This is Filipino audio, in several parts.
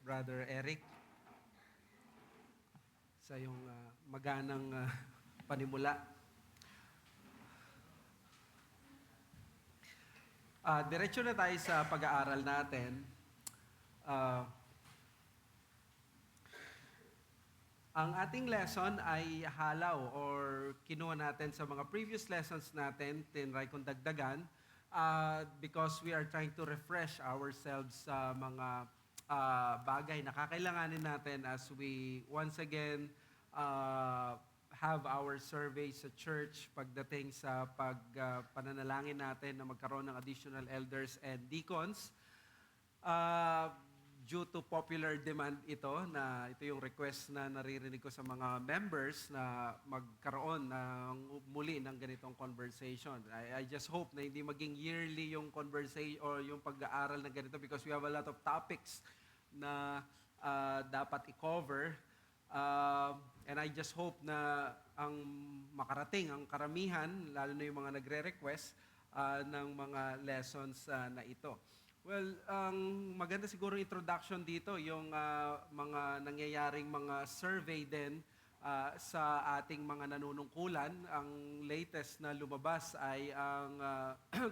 Brother Eric, sa iyong maganang panimula. Diretso na tayo sa pag-aaral natin. Ang ating lesson ay halaw or kinuha natin sa mga previous lessons natin, tinry kong dagdagan, because we are trying to refresh ourselves sa mga bagay na kakailanganin natin as we once again have our survey sa church pagdating sa pananalangin natin na magkaroon ng additional elders and deacons. Due to popular demand ito yung request na naririnig ko sa mga members na magkaroon ng muli ng ganitong conversation. I just hope na hindi maging yearly yung conversation or yung pag-aaral ng ganito because we have a lot of topics na dapat i-cover. And I just hope na ang makarating, ang karamihan, lalo na yung mga nagre-request ng mga lessons na ito. Well, ang maganda siguro introduction dito, yung mga nangyayaring mga survey din sa ating mga nanunungkulan. Ang latest na lumabas ay ang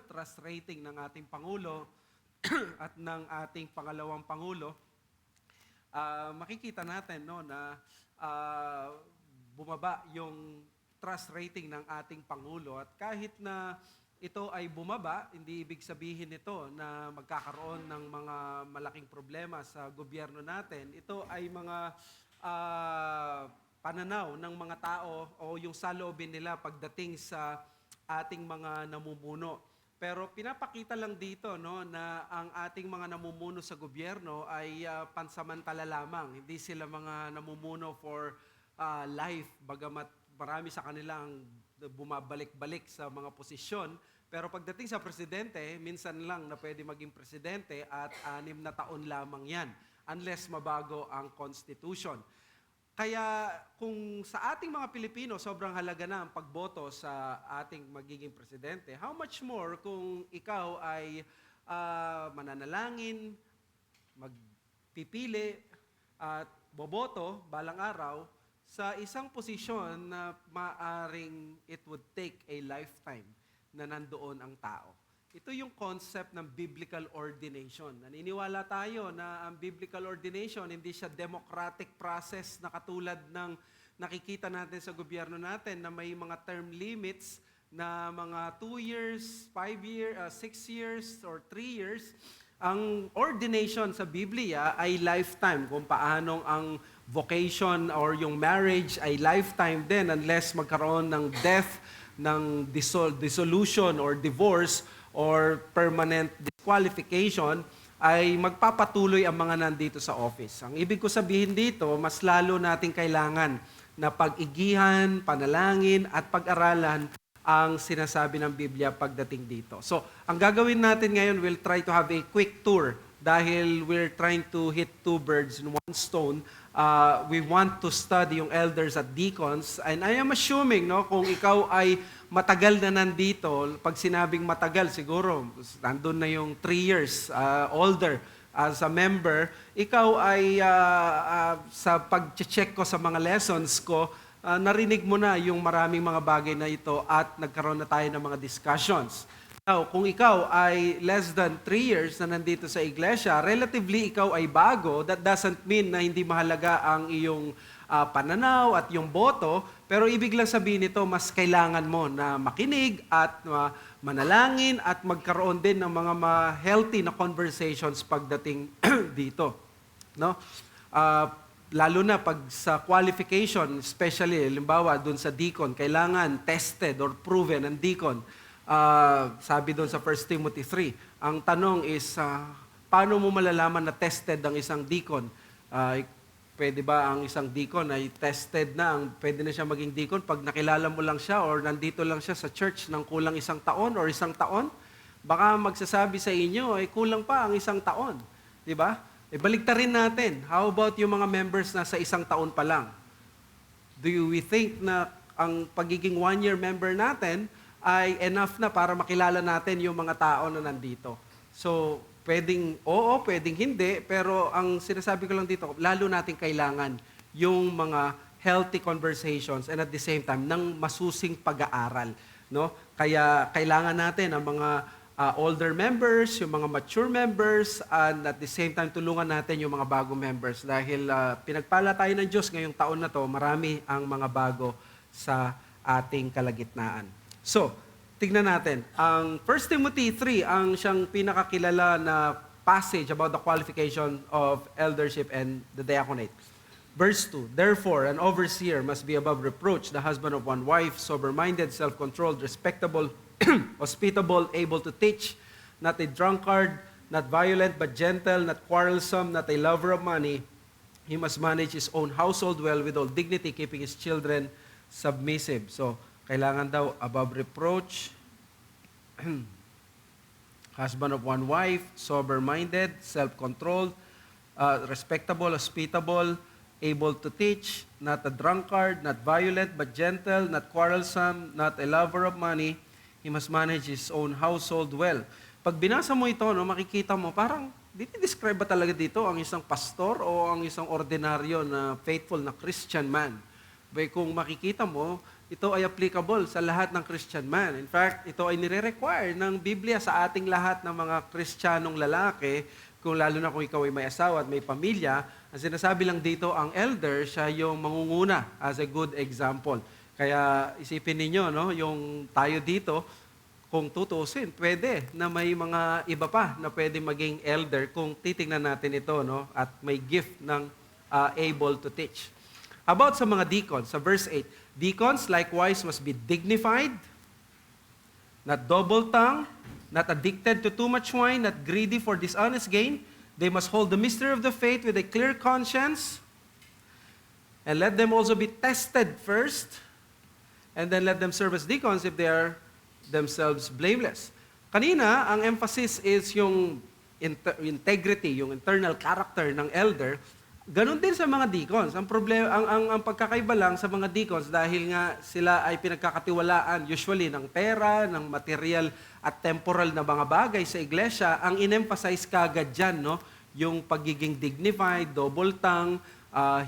trust rating ng ating Pangulo at ng ating pangalawang Pangulo. Makikita natin na bumaba yung trust rating ng ating Pangulo at kahit na ito ay bumaba, hindi ibig sabihin nito na magkakaroon ng mga malaking problema sa gobyerno natin. Ito ay mga pananaw ng mga tao o yung saloobin nila pagdating sa ating mga namumuno. Pero pinapakita lang dito na ang ating mga namumuno sa gobyerno ay pansamantala lamang. Hindi sila mga namumuno for life, bagamat marami sa kanilang bumabalik-balik sa mga posisyon. Pero pagdating sa presidente, minsan lang na pwede maging presidente at 6 na taon lamang yan unless mabago ang constitution. Kaya kung sa ating mga Pilipino, sobrang halaga na ang pagboto sa ating magiging presidente, how much more kung ikaw ay mananalangin, magpipili at boboto balang araw sa isang posisyon na maaring it would take a lifetime na nandoon ang tao. Ito yung concept ng biblical ordination. Naniniwala tayo na ang biblical ordination hindi siya democratic process na katulad ng nakikita natin sa gobyerno natin na may mga term limits na mga 2 years, 5 years, 6 years, or 3 years. Ang ordination sa Biblia ay lifetime, kung paanong ang vocation or yung marriage ay lifetime din unless magkaroon ng death, ng dissolution or divorce or permanent disqualification, ay magpapatuloy ang mga nandito sa office. Ang ibig ko sabihin dito, mas lalo nating kailangan na pag-igihan, panalangin at pag-aralan ang sinasabi ng Biblia pagdating dito. So, ang gagawin natin ngayon, we'll try to have a quick tour dahil we're trying to hit 2 birds in 1 stone. We want to study yung elders at deacons. And I am assuming, kung ikaw ay matagal na nandito, pag sinabing matagal, siguro, nandun na yung 3 years older as a member, ikaw ay sa pag-check ko sa mga lessons ko, narinig mo na yung maraming mga bagay na ito at nagkaroon na tayo ng mga discussions. Now, kung ikaw ay less than 3 years na nandito sa iglesia, relatively ikaw ay bago, that doesn't mean na hindi mahalaga ang iyong pananaw at yung boto, pero ibig lang sabihin nito, mas kailangan mo na makinig at manalangin at magkaroon din ng mga healthy na conversations pagdating dito. Lalo na pag sa qualification, especially, halimbawa, dun sa deacon, kailangan tested or proven ang deacon. Sabi doon sa 1 Timothy 3, ang tanong is, paano mo malalaman na tested ang isang deacon? Pwede ba ang isang deacon ay tested na, pwede na siya maging deacon pag nakilala mo lang siya or nandito lang siya sa church ng kulang 1 taon or 1 taon? Baka magsasabi sa inyo, ay kulang pa ang 1 taon. Di ba? Baligtarin natin. How about yung mga members na sa 1 taon pa lang? Do we think na ang pagiging 1-year member natin ay enough na para makilala natin yung mga tao na nandito? So, pwedeng oo, pwedeng hindi, pero ang sinasabi ko lang dito, lalo natin kailangan yung mga healthy conversations and at the same time ng masusing pag-aaral, no? Kaya kailangan natin ang mga older members, yung mga mature members, and at the same time tulungan natin yung mga bagong members dahil pinagpala tayo ng Diyos ngayong taon na to, marami ang mga bago sa ating kalagitnaan. So, tignan natin. Ang 1 Timothy 3, ang siyang pinakakilala na passage about the qualification of eldership and the diaconate. Verse 2, therefore, an overseer must be above reproach, the husband of one wife, sober-minded, self-controlled, respectable, hospitable, able to teach, not a drunkard, not violent, but gentle, not quarrelsome, not a lover of money. He must manage his own household well with all dignity, keeping his children submissive. So, kailangan daw above reproach, husband of one wife, sober-minded, self-controlled, respectable, hospitable, able to teach, not a drunkard, not violent, but gentle, not quarrelsome, not a lover of money. He must manage his own household well. Pag binasa mo ito, no, makikita mo, parang, describe ba talaga dito ang isang pastor o ang isang ordinaryo na faithful na Christian man? Bay, kung makikita mo, ito ay applicable sa lahat ng Christian man. In fact, ito ay nire-require ng Biblia sa ating lahat ng mga Kristiyanong lalaki, kung lalo na kung ikaw ay may asawa at may pamilya. Ang sinasabi lang dito, ang elder, siya yung mangunguna as a good example. Kaya isipin ninyo, no, yung tayo dito, kung tutusin, pwede na may mga iba pa na pwede maging elder kung titingnan natin ito, no, at may gift ng able to teach. About sa mga deacons, sa verse 8, deacons likewise must be dignified, not double-tongued, not addicted to too much wine, not greedy for dishonest gain. They must hold the mystery of the faith with a clear conscience, and let them also be tested first, and then let them serve as deacons if they are themselves blameless. Kanina, ang emphasis is yung integrity, yung internal character ng elder. Ganon din sa mga deacons. Ang problema, ang pagkakaiba lang sa mga deacons dahil nga sila ay pinagkakatiwalaan usually ng pera, ng material at temporal na mga bagay sa iglesia, ang in-emphasize kagad dyan, no? Yung pagiging dignified, double tongue,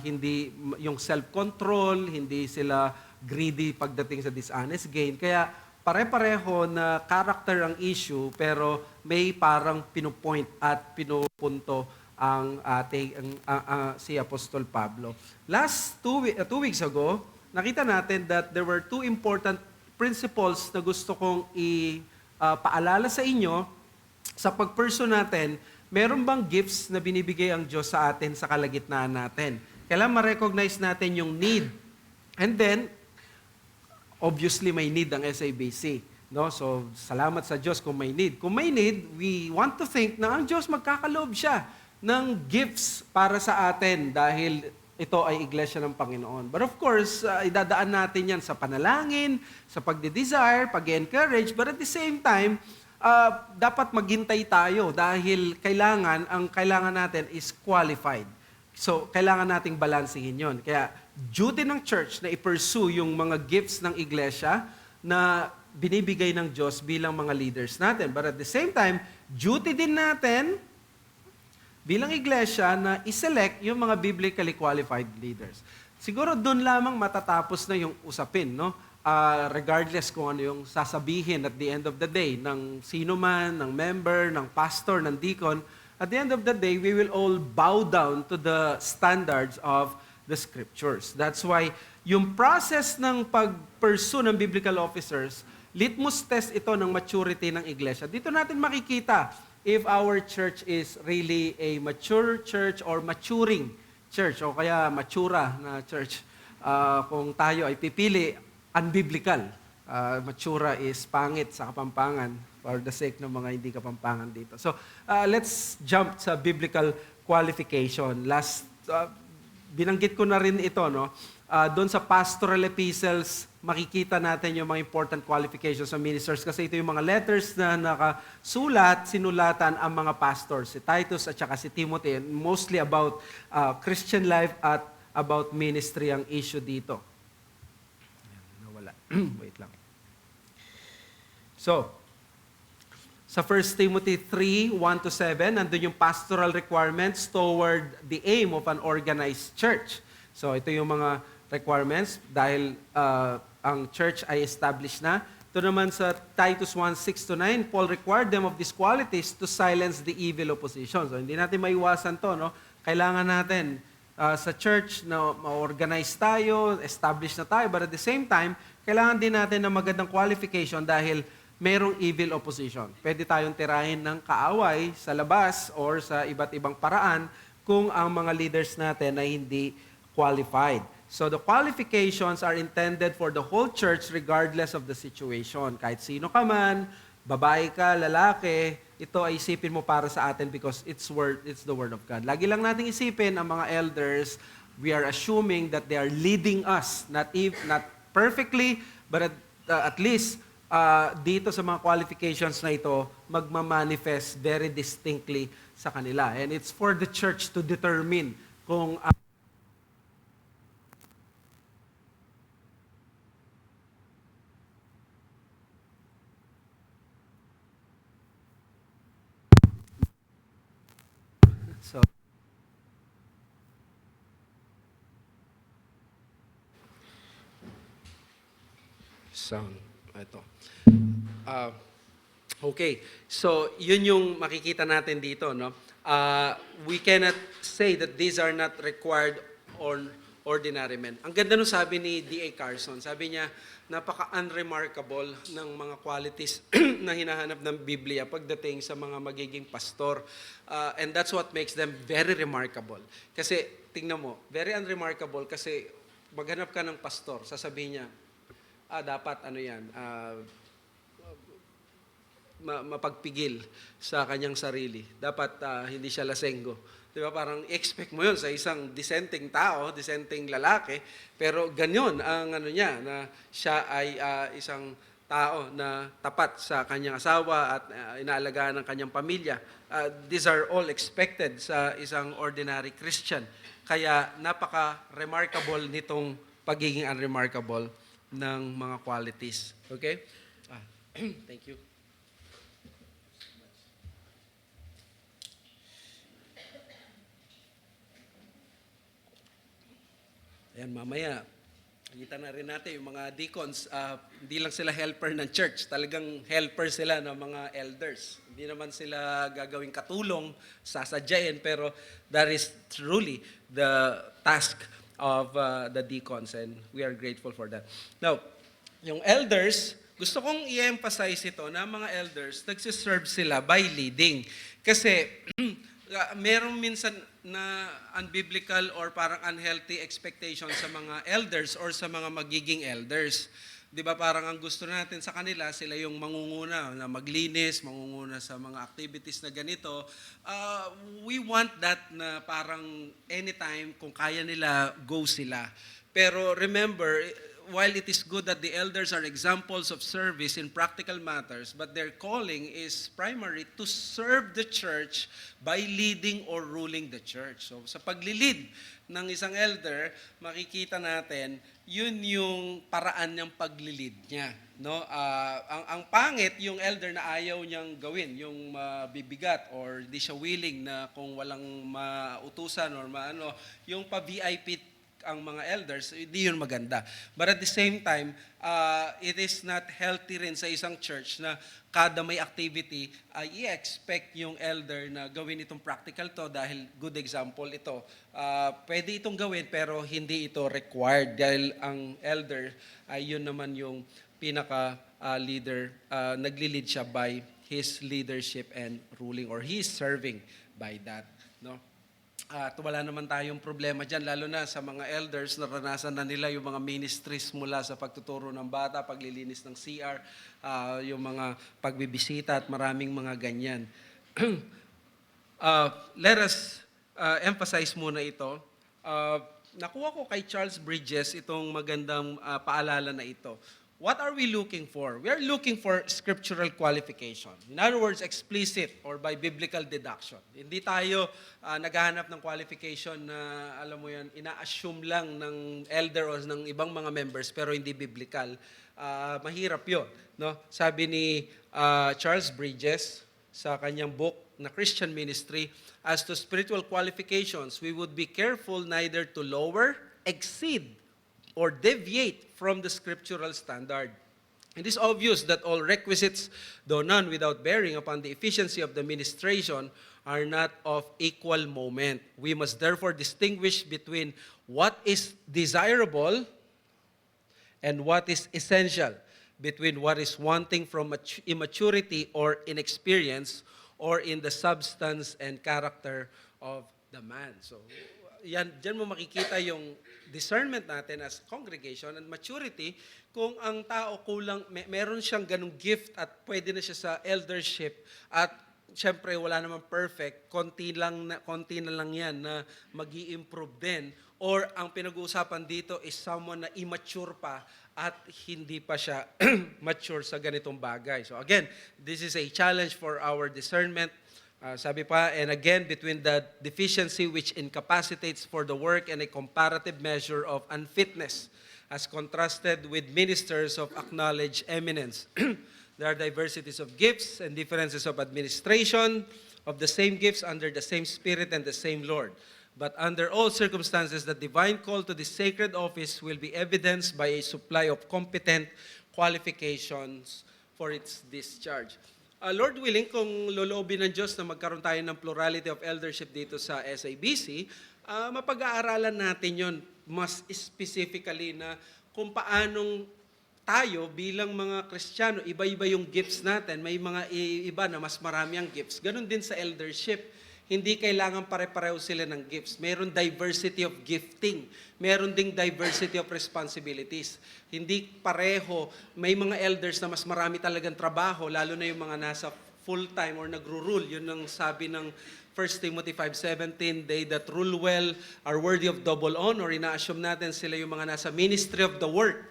hindi yung self-control, hindi sila greedy pagdating sa dishonest gain. Kaya pare-pareho na character ang issue pero may parang pinupoint at pinupunto ang ating si Apostol Pablo. Last 2 weeks ago, nakita natin that there were 2 important principles na gusto kong paalala sa inyo. Sa pag-pursue natin, meron bang gifts na binibigay ang Diyos sa atin sa kalagitnaan natin? Kailangan ma-recognize natin yung need. And then, obviously may need ang SABC. No? So, salamat sa Diyos kung may need. Kung may need, we want to think na ang Diyos magkakaloob siya ng gifts para sa atin dahil ito ay iglesia ng Panginoon. But of course, idadaan natin yan sa panalangin, sa pagde-desire, pag-encourage, but at the same time, dapat maghintay tayo dahil ang kailangan natin is qualified. So, kailangan nating balansihin yon. Kaya, duty ng church na i-pursue yung mga gifts ng iglesia na binibigay ng Diyos bilang mga leaders natin. But at the same time, duty din natin bilang iglesia na i-select yung mga biblically qualified leaders. Siguro doon lamang matatapos na yung usapin, no? Regardless kung ano yung sasabihin at the end of the day ng sino man, ng member, ng pastor, ng deacon, at the end of the day, we will all bow down to the standards of the Scriptures. That's why yung process ng pag-pursue ng biblical officers, litmus test ito ng maturity ng iglesia. Dito natin makikita if our church is really a mature church or maturing church o kaya matura na church. Kung tayo ay pipili, unbiblical. Matura is pangit sa Kapampangan for the sake ng mga hindi Kapampangan dito. So, let's jump sa biblical qualification. Binanggit ko na rin ito, no? Doon sa pastoral epistles, makikita natin yung mga important qualifications ng ministers kasi ito yung mga letters na sinulatan ang mga pastors, si Titus at saka si Timothy, and mostly about Christian life at about ministry ang issue dito. Nawala. Wait lang. So, Sa 1 Timothy 3, 1-7, nandun yung pastoral requirements toward the aim of an organized church. So ito yung mga requirements dahil ang church ay established na. Ito naman sa Titus 1, 6-9, Paul required them of these qualities to silence the evil opposition. So hindi natin maiwasan to, no? Kailangan natin sa church na ma-organize tayo, establish na tayo, but at the same time, kailangan din natin ng magandang qualification dahil merong evil opposition. Pwede tayong tirahin ng kaaway sa labas or sa iba't ibang paraan kung ang mga leaders natin ay hindi qualified. So the qualifications are intended for the whole church regardless of the situation. Kahit sino ka man, babae ka, lalaki, ito ay isipin mo para sa atin because it's the word of God. Lagi lang nating isipin ang mga elders, we are assuming that they are leading us, not perfectly, but at least dito sa mga qualifications na ito, magmamanifest very distinctly sa kanila. And it's for the church to determine kung so sound ito. Okay. So, yun yung makikita natin dito, no? We cannot say that these are not required on ordinary men. Ang ganda nung sabi ni D.A. Carson. Sabi niya, napaka-unremarkable ng mga qualities na hinahanap ng Biblia pagdating sa mga magiging pastor. And that's what makes them very remarkable. Kasi, tingnan mo, very unremarkable kasi maghanap ka ng pastor, sasabihin niya, dapat ano yan, mapagpigil sa kanyang sarili. Dapat hindi siya lasenggo. Di ba? Parang expect mo yun sa isang dissenting tao, dissenting lalaki, pero ganyan ang ano niya, na siya ay isang tao na tapat sa kanyang asawa at inaalagaan ng kanyang pamilya. These are all expected sa isang ordinary Christian. Kaya napaka-remarkable nitong pagiging unremarkable ng mga qualities. Okay? Thank you. Ayan, mamaya, kita na rin natin yung mga deacons, hindi lang sila helper ng church, talagang helper sila ng mga elders. Hindi naman sila gagawing katulong, sasadyain, pero that is truly the task of the deacons, and we are grateful for that. Now, yung elders, gusto kong i-emphasize ito na mga elders, nagsiserve sila by leading. Kasi, merong minsan na unbiblical or parang unhealthy expectation sa mga elders or sa mga magiging elders. Di ba parang ang gusto natin sa kanila, sila yung mangunguna na maglinis, mangunguna sa mga activities na ganito. We want that na parang anytime, kung kaya nila, go sila. Pero remember, while it is good that the elders are examples of service in practical matters, but their calling is primary to serve the church by leading or ruling the church. So sa paglilid ng isang elder, makikita natin, yun yung paraan ng paglilid niya. No? Ang pangit, yung elder na ayaw niyang gawin, yung mabibigat or di siya willing na kung walang mautusan or maano, yung pa-VIP ang mga elders, hindi yun maganda. But at the same time, it is not healthy rin sa isang church na kada may activity, i-expect yung elder na gawin itong practical to dahil good example ito. Pwede itong gawin pero hindi ito required dahil ang elder ay yun naman yung pinaka-leader, nagli-lead siya by his leadership and ruling or he is serving by that. No? At wala naman tayong problema dyan, lalo na sa mga elders, naranasan na nila yung mga ministries mula sa pagtuturo ng bata, paglilinis ng CR, yung mga pagbibisita at maraming mga ganyan. Let us emphasize muna ito. Nakuha ko kay Charles Bridges itong magandang paalala na ito. What are we looking for? We are looking for scriptural qualification. In other words, explicit or by biblical deduction. Hindi tayo naghahanap ng qualification na, alam mo yan, ina-assume lang ng elder o ng ibang mga members pero hindi biblical. Mahirap yun. No? Sabi ni Charles Bridges, sa kanyang book na Christian Ministry, as to spiritual qualifications, we would be careful neither to lower, exceed, or deviate from the scriptural standard. It is obvious that all requisites, though none without bearing upon the efficiency of the ministration, are not of equal moment. We must therefore distinguish between what is desirable and what is essential, between what is wanting from immaturity or inexperience, or in the substance and character of the man. So, diyan mo makikita yung discernment natin as congregation and maturity kung ang tao kulang, meron siyang ganung gift at pwede na siya sa eldership at syempre wala namang perfect, konti na lang yan na mag-i-improve din, or ang pinag-uusapan dito is someone na immature pa at hindi pa siya mature sa ganitong bagay. So again, this is a challenge for our discernment. Sabi pa, and again, between the deficiency which incapacitates for the work and a comparative measure of unfitness, as contrasted with ministers of acknowledged eminence. There are diversities of gifts and differences of administration of the same gifts under the same Spirit and the same Lord. But under all circumstances, the divine call to this sacred office will be evidenced by a supply of competent qualifications for its discharge. Lord willing, kung loloobin ng Diyos na magkaroon tayo ng plurality of eldership dito sa SABC, mapag-aaralan natin yon mas specifically na kung paanong tayo bilang mga Kristiyano, iba-iba yung gifts natin. May mga iba na mas marami ang gifts. Ganon din sa eldership. Hindi kailangan pare-pareho sila ng gifts. Meron diversity of gifting. Meron ding diversity of responsibilities. Hindi pareho. May mga elders na mas marami talagang trabaho, lalo na yung mga nasa full-time or nagro-rule. Yun ang sabi ng 1 Timothy 5:17, they that rule well are worthy of double honor. Ina-assume natin sila yung mga nasa ministry of the word.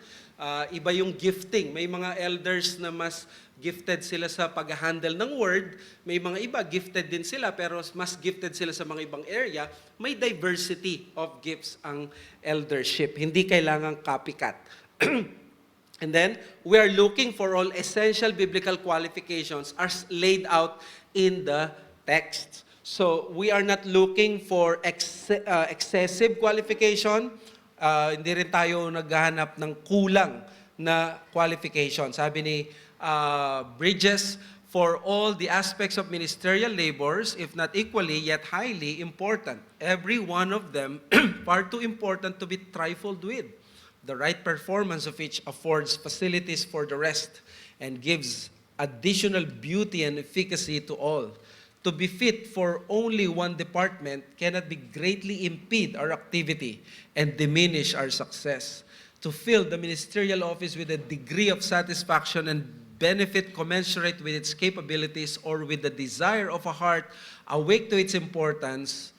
Iba yung gifting. May mga elders na mas gifted sila sa pag-handle ng word. May mga iba, gifted din sila, pero mas gifted sila sa mga ibang area. May diversity of gifts ang eldership. Hindi kailangang copycat. And then, we are looking for all essential biblical qualifications as laid out in the text. So, we are not looking for excessive qualification. Hindi rin tayo naghahanap ng kulang na qualification. Sabi ni Bridges, for all the aspects of ministerial labors, if not equally, yet highly important, every one of them far too important to be trifled with. The right performance of each affords facilities for the rest and gives additional beauty and efficacy to all. To be fit for only one department cannot be greatly impede our activity and diminish our success. To fill the ministerial office with a degree of satisfaction and benefit commensurate with its capabilities or with the desire of a heart awake to its importance,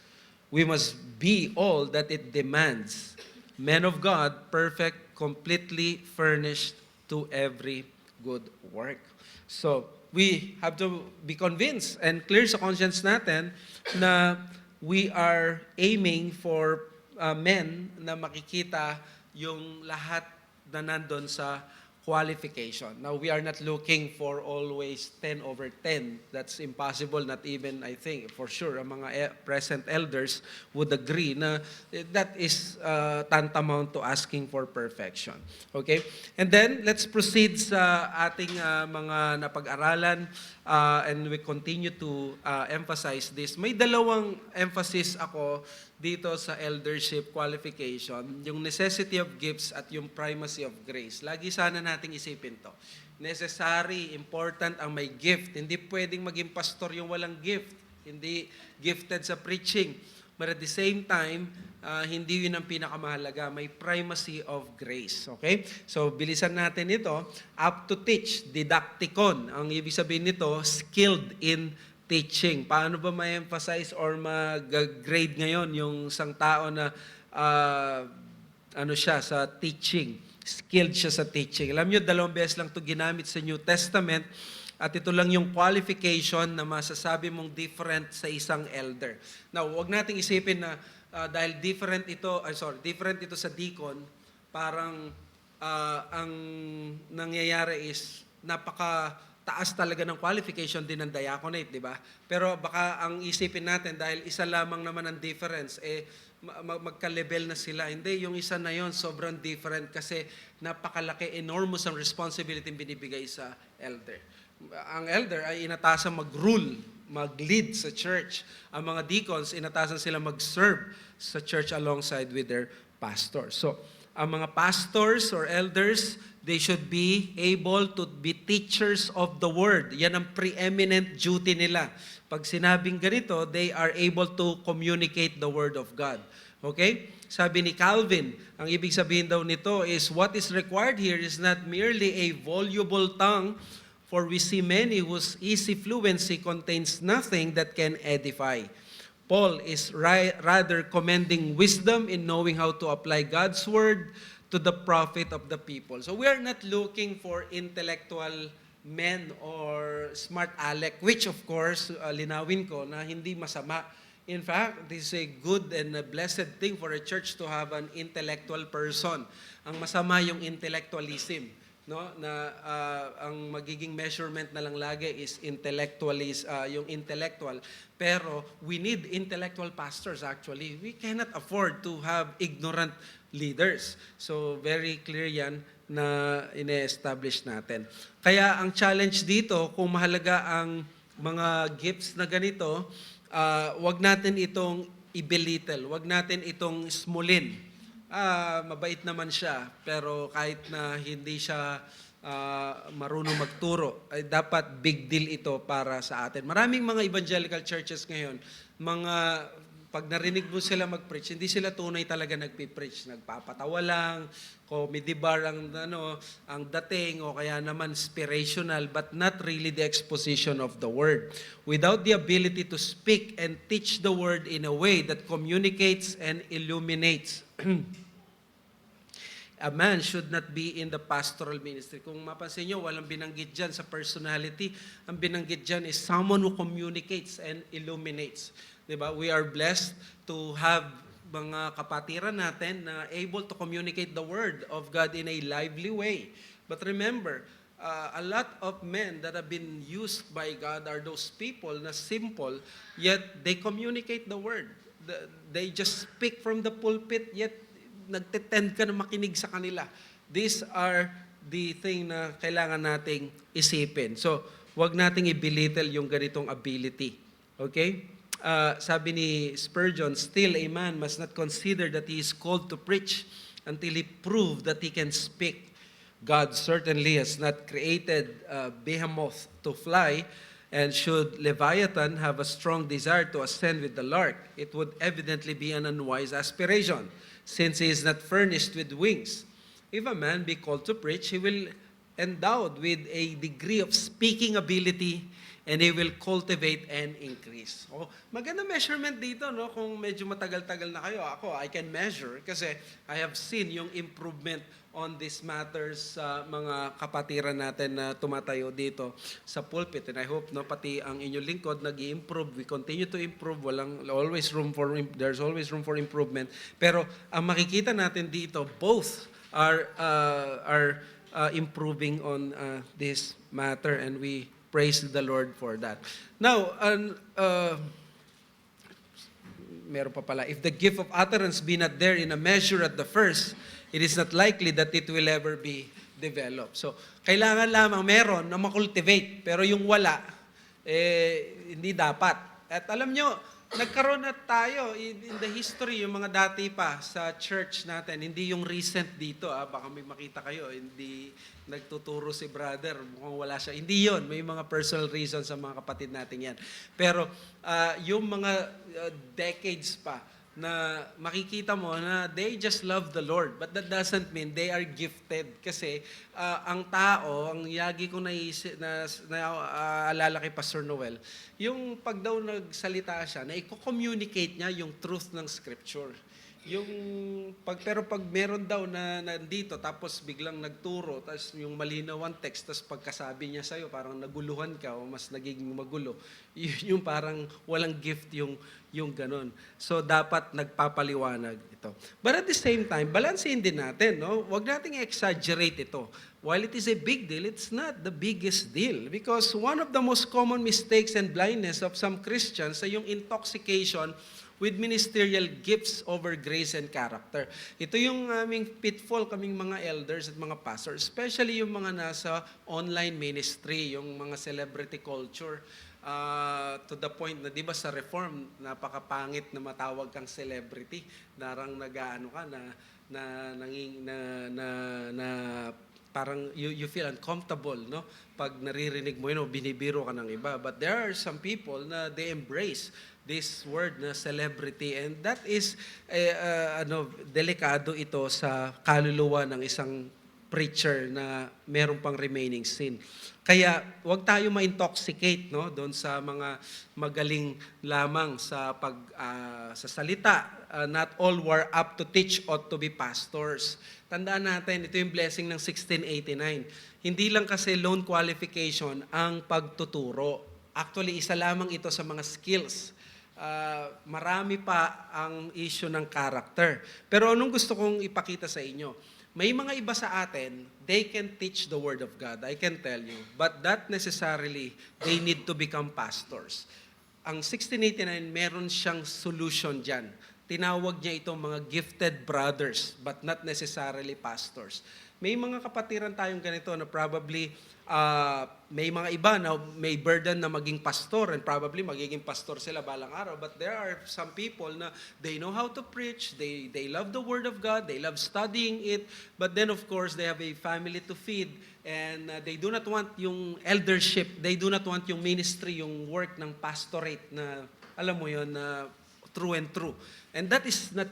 we must be all that it demands. Men of God, perfect, completely furnished to every good work. So, we have to be convinced and clear sa conscience natin na we are aiming for men na makikita yung lahat na nandun sa qualification. Now, we are not looking for always 10 over 10. That's impossible. Not even, I think, for sure, ang mga present elders would agree na that is tantamount to asking for perfection. Okay? And then, let's proceed sa ating mga napag-aralan and we continue to emphasize this. May dalawang emphasis ako dito sa eldership qualification, yung necessity of gifts at yung primacy of grace. Lagi sana nating isipin to. Necessary, important ang may gift. Hindi pwedeng maging pastor yung walang gift. Hindi gifted sa preaching. But at the same time, hindi yun ang pinakamahalaga. May primacy of grace. Okay? So, bilisan natin ito. Up to teach, didacticon. Ang ibig sabihin nito, skilled in teaching. Paano ba ma-emphasize or mag-grade ngayon yung isang tao na siya sa teaching? Skilled siya sa teaching. Alam niyo, 2 beses lang ito ginamit sa New Testament at ito lang yung qualification na masasabi mong different sa isang elder. Now, huwag nating isipin na dahil different ito sa deacon, parang ang nangyayari is taas talaga ng qualification din ng diaconate, di ba? Pero baka ang isipin natin, dahil isa lamang naman ang difference, magka-level na sila. Hindi, yung isa na yon sobrang different kasi napakalaki, enormous ang responsibility binibigay sa elder. Ang elder ay inatasan mag-rule, mag-lead sa church. Ang mga deacons, inatasan sila mag-serve sa church alongside with their pastor. So, ang mga pastors or elders, they should be able to be teachers of the word. Yan ang preeminent duty nila. Pag sinabing ganito, they are able to communicate the word of God. Okay? Sabi ni Calvin, ang ibig sabihin daw nito is what is required here is not merely a voluble tongue, for we see many whose easy fluency contains nothing that can edify. Paul is rather commending wisdom in knowing how to apply God's word to the profit of the people. So we are not looking for intellectual men or smart aleck, which of course, linawin ko na hindi masama. In fact, this is a good and a blessed thing for a church to have an intellectual person. Ang masama yung intellectualism, no? Na ang magiging measurement na lang lagi is yung intellectual. Pero we need intellectual pastors actually. We cannot afford to have ignorant leaders. So very clear yan na ine-establish natin. Kaya ang challenge dito, kung mahalaga ang mga gifts na ganito, wag natin itong i-belittle, wag natin itong smulin. Mabait naman siya, pero kahit na hindi siya marunong magturo, ay dapat big deal ito para sa atin. Maraming mga evangelical churches ngayon, pag narinig mo sila mag-preach, hindi sila tunay talaga nagpi-preach. Nagpapatawa lang, comedy bar ang dating, o kaya naman inspirational, but not really the exposition of the word. Without the ability to speak and teach the word in a way that communicates and illuminates, a man should not be in the pastoral ministry. Kung mapansin nyo, walang binanggit dyan sa personality. Ang binanggit dyan is someone who communicates and illuminates. Diba? We are blessed to have mga kapatiran natin na able to communicate the word of God in a lively way. But remember, a lot of men that have been used by God are those people na simple, yet they communicate the word. They just speak from the pulpit, yet nagtetend ka na makinig sa kanila. These are the thing na kailangan nating isipin. So, wag nating i-belittle yung ganitong ability. Okay? Sabi ni Spurgeon, still a man must not consider that he is called to preach until he prove that he can speak. God certainly has not created behemoth to fly, and should Leviathan have a strong desire to ascend with the lark, it would evidently be an unwise aspiration, since he is not furnished with wings. If a man be called to preach, he will endowed with a degree of speaking ability, and he will cultivate and increase. Maganda measurement dito, no? Kung medyo matagal-tagal na kayo, I can measure kasi I have seen yung improvement on these matters sa mga kapatiran natin na tumatayo dito sa pulpit. And I hope, no, pati ang inyong lingkod nag-i-improve. We continue to improve. There's always room for improvement. Pero ang makikita natin dito, both are improving on this matter, and we praise the Lord for that. Now, meron pa pala. If the gift of utterance be not there in a measure at the first, it is not likely that it will ever be developed. So, kailangan lamang meron na makultivate, pero yung wala, hindi dapat. At alam nyo, nagkaroon na tayo in the history, yung mga dati pa sa church natin, hindi yung recent dito, baka may makita kayo, hindi nagtuturo si brother, mukhang wala siya. Hindi yon, may mga personal reasons sa mga kapatid natin yan. Pero yung mga decades pa, na makikita mo na they just love the Lord. But that doesn't mean they are gifted. Kasi ang tao, ang yagi ko naalala kay Pastor Noel, yung pag daw nagsalita siya, na i-communicate niya yung truth ng Scripture. Pero pag meron daw na nandito, tapos biglang nagturo, tapos yung malinaw ang text, tapos pagkasabi niya sa'yo, parang naguluhan ka o mas nagiging magulo. Yung parang walang gift yung ganun. So, dapat nagpapaliwanag ito. But at the same time, balansehin din natin, no? Huwag nating exaggerate ito. While it is a big deal, it's not the biggest deal. Because one of the most common mistakes and blindness of some Christians ay yung intoxication with ministerial gifts over grace and character. Ito yung aming pitfall kaming mga elders at mga pastors, especially yung mga nasa online ministry, yung mga celebrity culture. To the point na, di ba sa Reform, napakapangit na matawag kang celebrity. Narang nag-ano ka na parang you feel uncomfortable, no? Pag naririnig mo yun o binibiro ka ng iba. But there are some people na they embrace this word na celebrity, and that is delikado ito sa kaluluwa ng isang preacher na meron pang remaining sin. Kaya wag tayo ma-intoxicate, no, doon sa mga magaling lamang sa sa salita. Not all were up to teach ought to be pastors. Tandaan natin, ito yung blessing ng 1689. Hindi lang kasi loan qualification ang pagtuturo. Actually, isa lamang ito sa mga skills. Marami pa ang issue ng character. Pero anong gusto kong ipakita sa inyo? May mga iba sa atin, they can teach the Word of God, I can tell you. But not necessarily, they need to become pastors. Ang 1689, meron siyang solution dyan. Tinawag niya itong mga gifted brothers, but not necessarily pastors. May mga kapatiran tayong ganito na probably may mga iba na may burden na maging pastor, and probably magiging pastor sila balang araw. But there are some people na they know how to preach, they love the Word of God, they love studying it, but then of course they have a family to feed, and they do not want yung eldership, they do not want yung ministry, yung work ng pastorate na, alam mo yun, na true and true. And that is not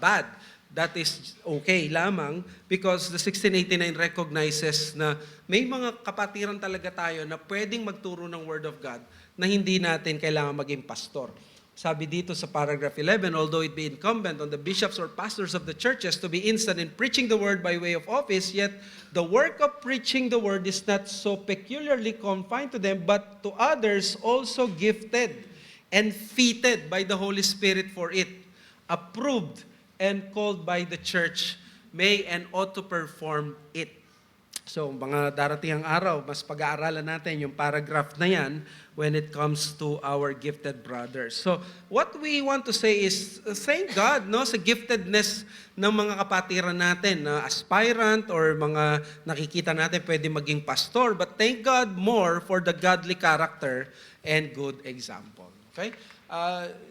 bad. That is okay lamang because the 1689 recognizes na may mga kapatiran talaga tayo na pwedeng magturo ng Word of God na hindi natin kailangan maging pastor. Sabi dito sa paragraph 11, although it be incumbent on the bishops or pastors of the churches to be instant in preaching the Word by way of office, yet the work of preaching the Word is not so peculiarly confined to them, but to others also gifted and fitted by the Holy Spirit for it, approved and called by the church, may and ought to perform it. So, mga darating ang araw, mas pag-aaralan natin yung paragraph na yan when it comes to our gifted brothers. So, what we want to say is, thank God, no, sa giftedness ng mga kapatiran natin na aspirant or mga nakikita natin pwede maging pastor, but thank God more for the godly character and good example. Okay?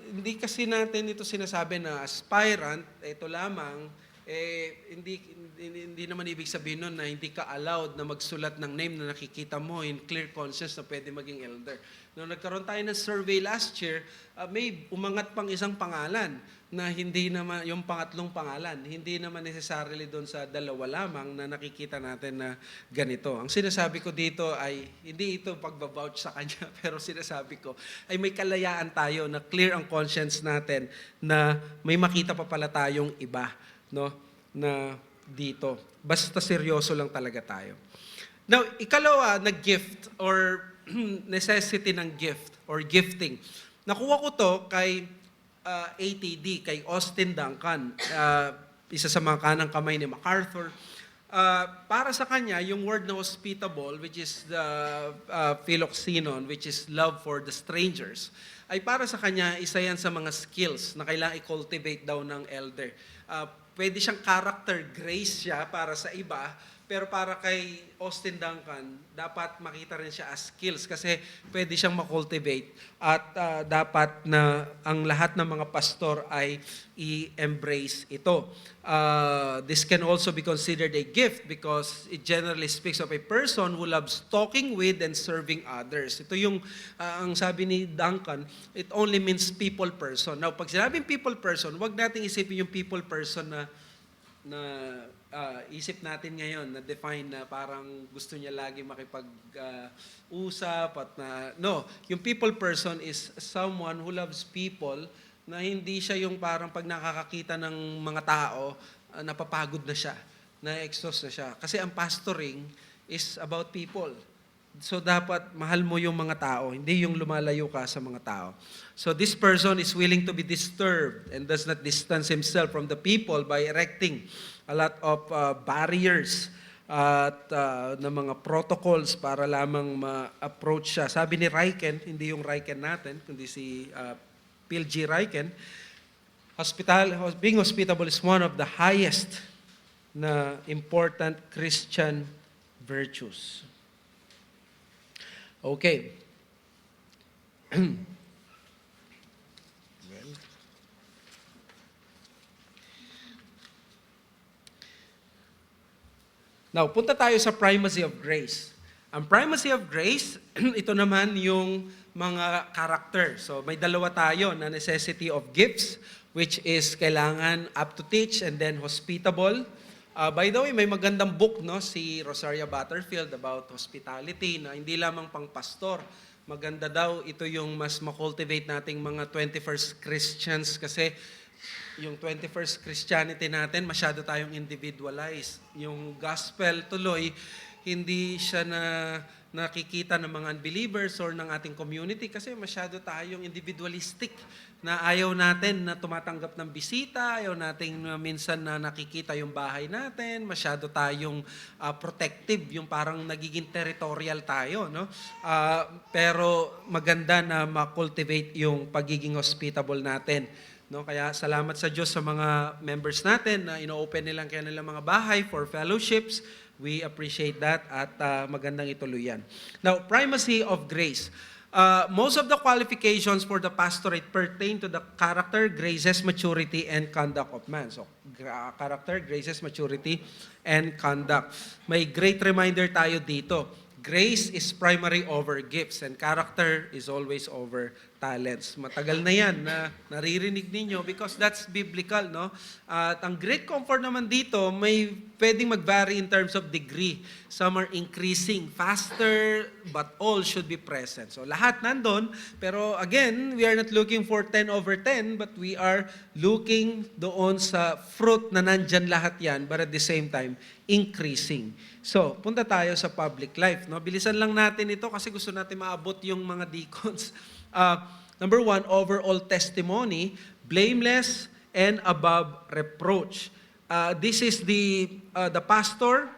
Hindi kasi natin ito sinasabi na aspirant, ito lamang, hindi naman ibig sabihin nun na hindi ka allowed na magsulat ng name na nakikita mo in clear conscience na pwede maging elder. Nung nagkaroon tayo ng survey last year, may umangat pang isang pangalan na hindi naman, yung pangatlong pangalan, hindi naman necessarily doon sa dalawa lamang na nakikita natin na ganito. Ang sinasabi ko dito ay, hindi ito pagbabouch sa kanya, pero sinasabi ko, ay may kalayaan tayo na clear ang conscience natin na may makita pa pala tayong iba, no, na dito. Basta seryoso lang talaga tayo. Now, ikalawa na gift or necessity ng gift or gifting. Nakuha ko to kay ATD, kay Austin Duncan, isa sa mga kanang kamay ni MacArthur. Para sa kanya, yung word na hospitable, which is the philoxenon, which is love for the strangers, ay para sa kanya, isa yan sa mga skills na kailangan i-cultivate daw ng elder. Pwede siyang character grace siya para sa iba, pero para kay Austin Duncan, dapat makita rin siya as skills kasi pwede siyang makultivate at dapat na ang lahat ng mga pastor ay i-embrace ito. This can also be considered a gift because it generally speaks of a person who loves talking with and serving others. Ito yung, ang sabi ni Duncan, it only means people person. Now, pag sinabing people person, wag nating isipin yung people person na isip natin ngayon na define na parang gusto niya lagi makipag-usap at no, yung people person is someone who loves people na hindi siya yung parang pag nakakakita ng mga tao, napapagod na siya, na-exhaust na siya. Kasi ang pastoring is about people. So dapat mahal mo yung mga tao, hindi yung lumalayo ka sa mga tao. So this person is willing to be disturbed and does not distance himself from the people by erecting a lot of barriers at na mga protocols para lamang ma-approach siya. Sabi ni Ryken, hindi yung Ryken natin, kundi si Phil G. Ryken, being hospitable is one of the highest na important Christian virtues. Okay. Now, punta tayo sa primacy of grace. Ang primacy of grace, ito naman yung mga character. So, may dalawa tayo na necessity of gifts, which is kailangan up to teach and then hospitable. By the way, may magandang book no si Rosaria Butterfield about hospitality na hindi lamang pang pastor. Maganda daw ito yung mas ma-cultivate nating mga 21st Christians kasi yung 21st Christianity natin masyado tayong individualized. Yung gospel tuloy hindi siya na nakikita ng mga unbelievers or ng ating community kasi masyado tayong individualistic na ayaw natin na tumatanggap ng bisita, ayaw natin minsan na nakikita yung bahay natin, masyado tayong protective, yung parang nagiging territorial tayo. No? Pero maganda na ma-cultivate yung pagiging hospitable natin. No, kaya salamat sa Diyos sa mga members natin na ino-open nilang kanilang mga bahay for fellowships. We appreciate that at magandang ituloy yan. Now, primacy of grace. Most of the qualifications for the pastorate pertain to the character, graces, maturity, and conduct of man. So, character, graces, maturity, and conduct. May great reminder tayo dito. Grace is primary over gifts and character is always over talents. Matagal na yan na naririnig ninyo because that's biblical, no? At ang great comfort naman dito, may pwedeng mag-vary in terms of degree. Some are increasing faster, but all should be present. So lahat nandun, pero again, we are not looking for 10 over 10, but we are looking doon sa fruit na nandyan lahat yan, but at the same time, increasing. So, punta tayo sa public life. No? Bilisan lang natin ito kasi gusto natin maabot yung mga deacons. Number 1, overall testimony, blameless and above reproach. This is the pastor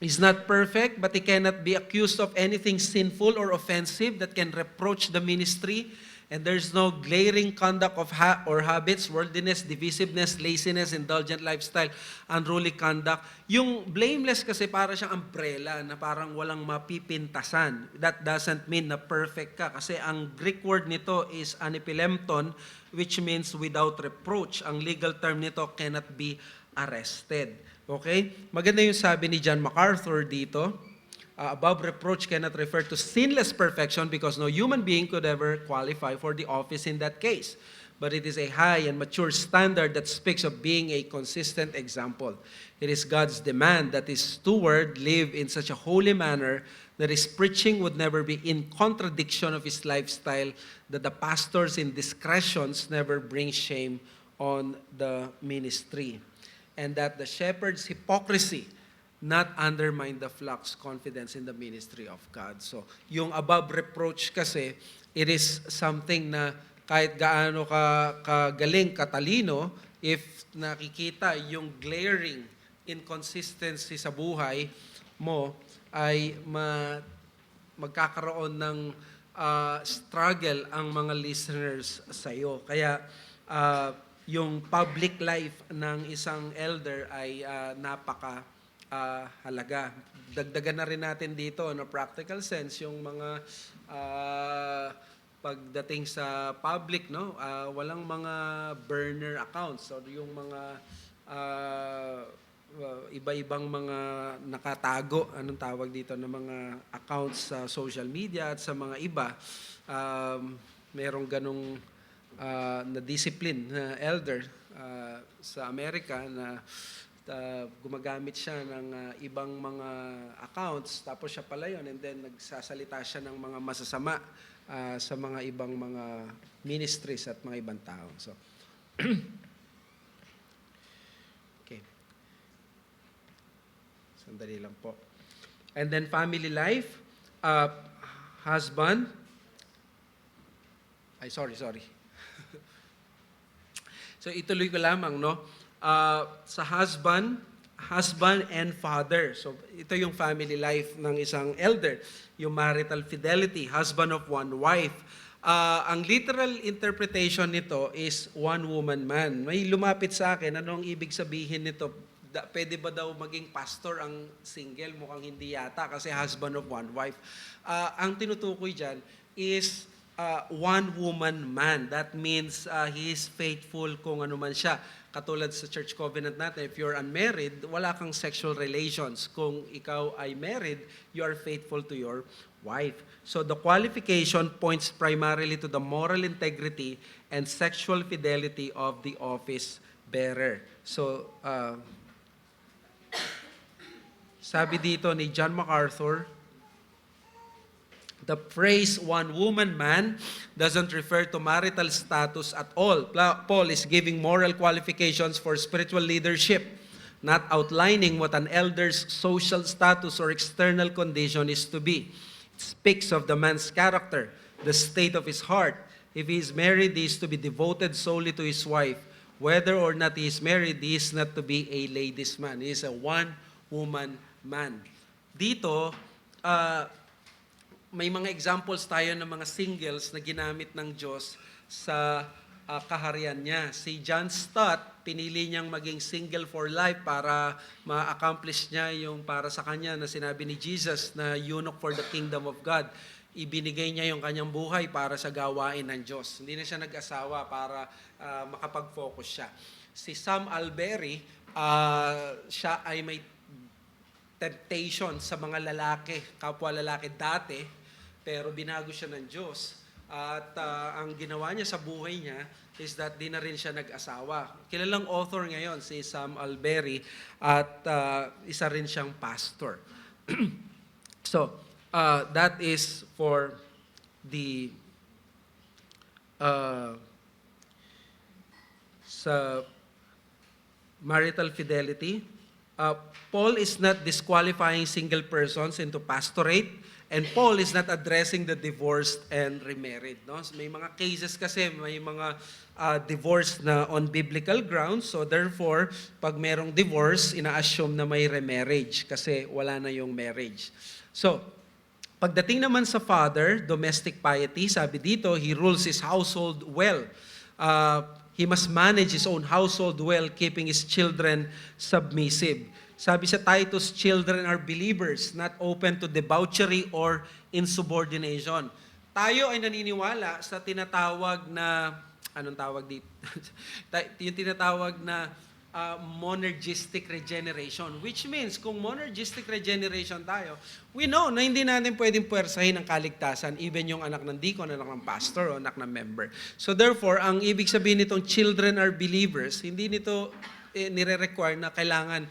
is not perfect, but he cannot be accused of anything sinful or offensive that can reproach the ministry. And there's no glaring conduct of or habits, worldliness, divisiveness, laziness, indulgent lifestyle, unruly conduct. Yung blameless kasi para siyang umbrella na parang walang mapipintasan. That doesn't mean na perfect ka kasi ang Greek word nito is anipilemton, which means without reproach. Ang legal term nito cannot be arrested. Okay? Maganda yung sabi ni John MacArthur dito. Above reproach cannot refer to sinless perfection because no human being could ever qualify for the office in that case. But it is a high and mature standard that speaks of being a consistent example. It is God's demand that his steward live in such a holy manner that his preaching would never be in contradiction of his lifestyle, that the pastor's indiscretions never bring shame on the ministry, and that the shepherd's hypocrisy not undermine the flock's confidence in the ministry of God. So, yung above reproach kasi, it is something na kahit gaano kagaling, katalino, if nakikita yung glaring inconsistency sa buhay mo, ay magkakaroon ng struggle ang mga listeners sa iyo. Kaya, yung public life ng isang elder ay halaga. Dagdagan na rin natin dito na practical sense yung mga pagdating sa public, no, walang mga burner accounts or yung mga iba-ibang mga nakatago, anong tawag dito, na mga accounts sa social media at sa mga iba. Merong ganong na discipline na elder sa Amerika na gumagamit siya ng ibang mga accounts, tapos siya pala yun, and then nagsasalita siya ng mga masasama sa mga ibang mga ministries at mga ibang tao. So, okay. Sandali lang po. And then family life, husband. Sorry. So ituloy ko lamang, no? Sa husband and father. So ito yung family life ng isang elder, yung marital fidelity, husband of one wife. Ang literal interpretation nito is one woman man. May lumapit sa akin, anong ibig sabihin nito? Pwede ba daw maging pastor ang single? Mukhang hindi yata kasi husband of one wife. Ang tinutukoy dyan is one woman man. That means he is faithful kung ano man siya. Katulad sa church covenant natin, if you're unmarried, wala kang sexual relations. Kung ikaw ay married, you are faithful to your wife. So the qualification points primarily to the moral integrity and sexual fidelity of the office bearer. So, sabi dito ni John MacArthur, the phrase one-woman man doesn't refer to marital status at all. Paul is giving moral qualifications for spiritual leadership, not outlining what an elder's social status or external condition is to be. It speaks of the man's character, the state of his heart. If he is married, he is to be devoted solely to his wife. Whether or not he is married, he is not to be a ladies' man. He is a one-woman man. Dito, may mga examples tayo ng mga singles na ginamit ng Diyos sa kaharian niya. Si John Stott, pinili niyang maging single for life para ma-accomplish niya yung para sa kanya na sinabi ni Jesus na eunuch for the kingdom of God. Ibinigay niya yung kanyang buhay para sa gawain ng Diyos. Hindi na siya nag-asawa para makapag-focus siya. Si Sam Alberry, siya ay may temptation sa mga lalaki, kapwa lalaki dati, pero binago siya ng Diyos. At ang ginawa niya sa buhay niya is that di na rin siya nag-asawa. Kilalang author ngayon, si Sam Alberry, at isa rin siyang pastor. So, that is for the sa marital fidelity. Paul is not disqualifying single persons into pastorate, and Paul is not addressing the divorced and remarried. No? So may mga cases kasi, may mga divorce na on biblical grounds, so therefore, pag merong divorce, ina-assume na may remarriage kasi wala na yung marriage. So, pagdating naman sa father, domestic piety, sabi dito, he rules his household well. He must manage his own household well, keeping his children submissive. Sabi sa Titus, children are believers, not open to debauchery or insubordination. Tayo ay naniniwala sa tinatawag na, anong tawag dito? Yung tinatawag na monergistic regeneration, which means kung monergistic regeneration tayo, we know na hindi natin pwedeng puwersahin ang kaligtasan, even yung anak ng deacon, anak ng pastor, o anak ng member. So therefore, ang ibig sabihin nitong children are believers, hindi nito nire-require na kailangan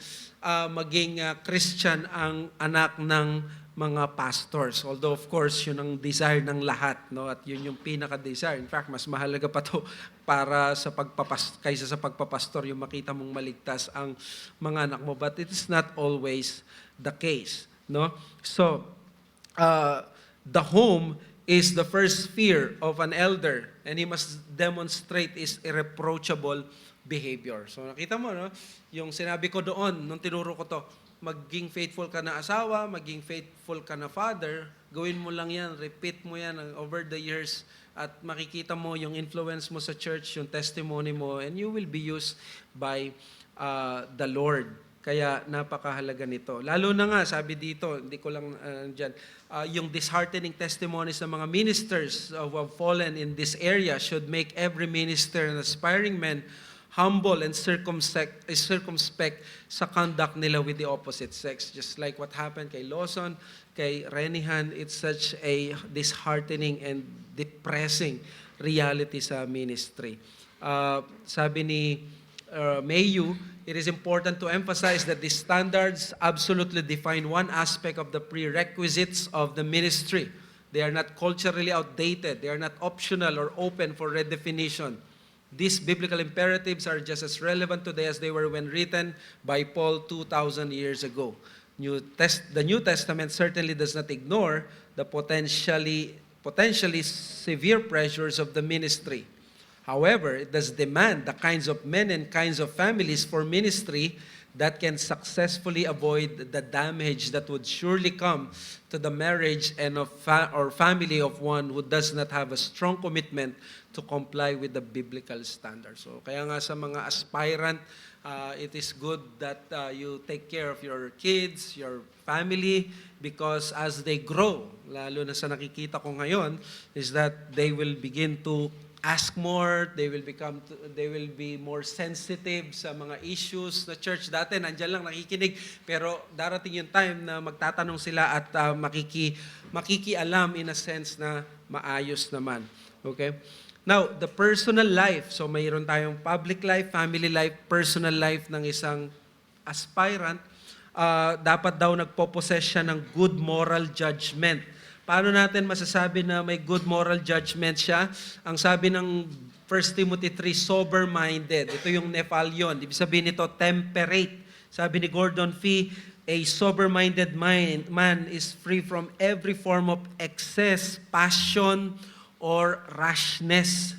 maging Christian ang anak ng mga pastors. Although of course, yun ang desire ng lahat, no? At yun yung pinaka-desire. In fact, mas mahalaga pa to para sa kaysa sa pagpapastor, yung makita mong maligtas ang mga anak mo. But it is not always the case, no? So, the home is the first sphere of an elder, and he must demonstrate his irreproachable behavior. So nakita mo, no? Yung sinabi ko doon, nung tinuro ko to, maging faithful ka na asawa, maging faithful ka na father, gawin mo lang yan, repeat mo yan over the years, at makikita mo yung influence mo sa church, yung testimony mo, and you will be used by the Lord. Kaya napakahalaga nito. Lalo na nga, sabi dito, hindi ko lang dyan, yung disheartening testimonies ng mga ministers who have fallen in this area should make every minister and aspiring man humble and circumspect sa conduct nila with the opposite sex. Just like what happened kay Lawson, kay Renihan, it's such a disheartening and depressing reality sa ministry. Sabi ni Mayu, it is important to emphasize that the standards absolutely define one aspect of the prerequisites of the ministry. They are not culturally outdated. They are not optional or open for redefinition. These biblical imperatives are just as relevant today as they were when written by Paul 2,000 years ago. The New Testament certainly does not ignore the potentially severe pressures of the ministry. However, it does demand the kinds of men and kinds of families for ministry that can successfully avoid the damage that would surely come to the marriage and or family of one who does not have a strong commitment to comply with the biblical standards. So kaya nga sa mga aspirant, it is good that you take care of your kids, your family, because as they grow, lalo na sa nakikita ko ngayon, is that they will begin to ask more, they will be more sensitive sa mga issues na church. Dati nandiyan lang nakikinig, pero darating yung time na magtatanong sila at makikialam in a sense na maayos naman. Okay? Now, the personal life. So mayroon tayong public life, family life, personal life ng isang aspirant. Dapat daw nagpo-possess siya ng good moral judgment. Paano natin masasabi na may good moral judgment siya? Ang sabi ng 1 Timothy 3, sober-minded. Ito yung nephalion. Ibig sabihin nito, temperate. Sabi ni Gordon Fee, a sober-minded man is free from every form of excess, passion, or rashness.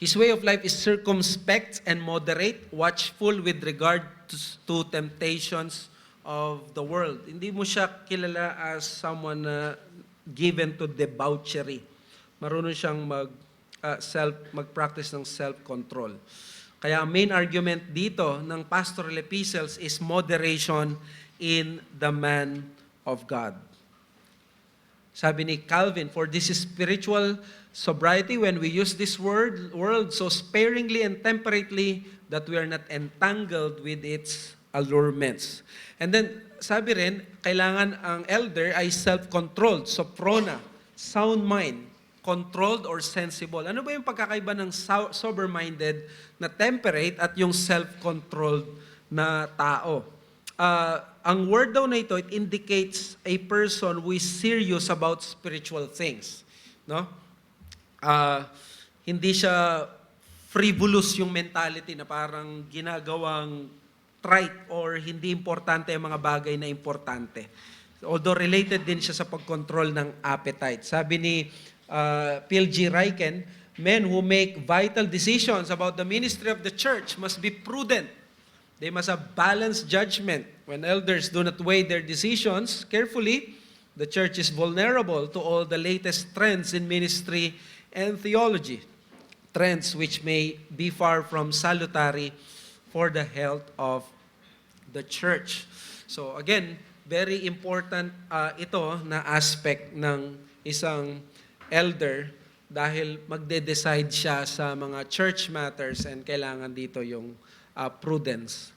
His way of life is circumspect and moderate, watchful with regard to temptations of the world. Hindi mo siya kilala as someone given to debauchery. Marunong siyang mag-practice ng self-control. Kaya ang main argument dito ng pastoral epistles is moderation in the man of God. Sabi ni Calvin, for this is spiritual sobriety when we use this world so sparingly and temperately that we are not entangled with its allurements. And then, sabi rin, kailangan ang elder ay self-controlled, soprona, sound mind, controlled or sensible. Ano ba yung pagkakaiba ng sober-minded na temperate at yung self-controlled na tao? Ang word daw na ito, it indicates a person who is serious about spiritual things. No? Hindi siya frivolous yung mentality na parang ginagawang trite or hindi importante ang mga bagay na importante. Although related din siya sa pagkontrol ng appetite. Sabi ni P.L.G. Ryken, men who make vital decisions about the ministry of the church must be prudent. They must have balanced judgment. When elders do not weigh their decisions carefully, the church is vulnerable to all the latest trends in ministry and theology. Trends which may be far from salutary for the health of the church. So again, very important ito na aspect ng isang elder dahil magde-decide siya sa mga church matters and kailangan dito yung prudence.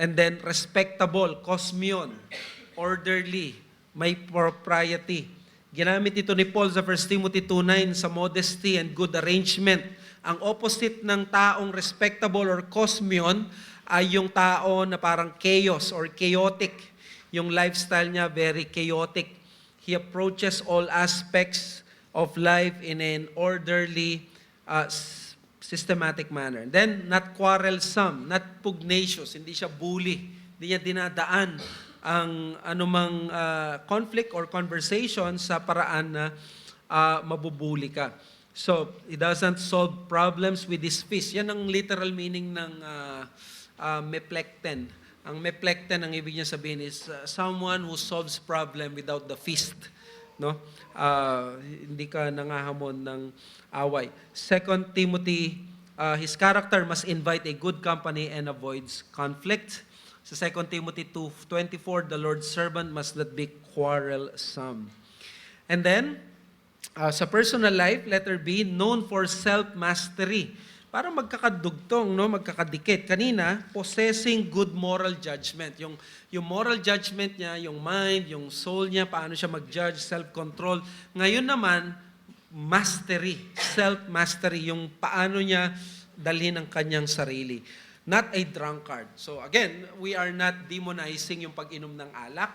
And then respectable, kosmion, orderly, may propriety. Ginamit ito ni Paul sa 1 Timothy 2:9 sa modesty and good arrangement. Ang opposite ng taong respectable or kosmion ay yung tao na parang chaos or chaotic. Yung lifestyle niya very chaotic. He approaches all aspects of life in an orderly, systematic manner. Then, not quarrelsome, not pugnacious, hindi siya bully, hindi niya dinadaan ang anumang conflict or conversation sa paraan na mabubuli ka. So, he doesn't solve problems with his fist. Yan ang literal meaning ng meplekten. Ang meplekten, ang ibig niya sabihin is someone who solves problem without the fist. No? Hindi ka nangahamon ng away. 2 Timothy, his character must invite a good company and avoids conflict. Sa 2 Timothy 2:24, the Lord's servant must not be quarrelsome. And then, sa personal life, letter B, known for self-mastery. Parang magkakadugtong, no? Magkakadikit. Kanina, possessing good moral judgment. Yung moral judgment niya, yung mind, yung soul niya, paano siya mag-judge, self-control. Ngayon naman, mastery, self-mastery, yung paano niya dalhin ang kanyang sarili. Not a drunkard. So again, we are not demonizing yung pag-inom ng alak.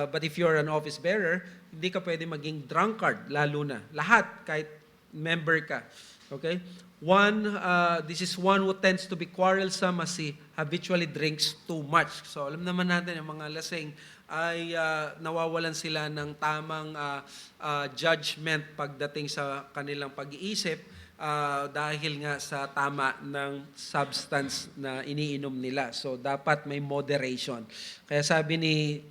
But if you're an office bearer, hindi ka pwede maging drunkard, lalo na. Lahat, kahit member ka. Okay? This is one who tends to be quarrelsome as he habitually drinks too much. So alam naman natin, yung mga lasing ay nawawalan sila ng tamang judgment pagdating sa kanilang pag-iisip dahil nga sa tama ng substance na iniinom nila. So dapat may moderation. Kaya sabi ni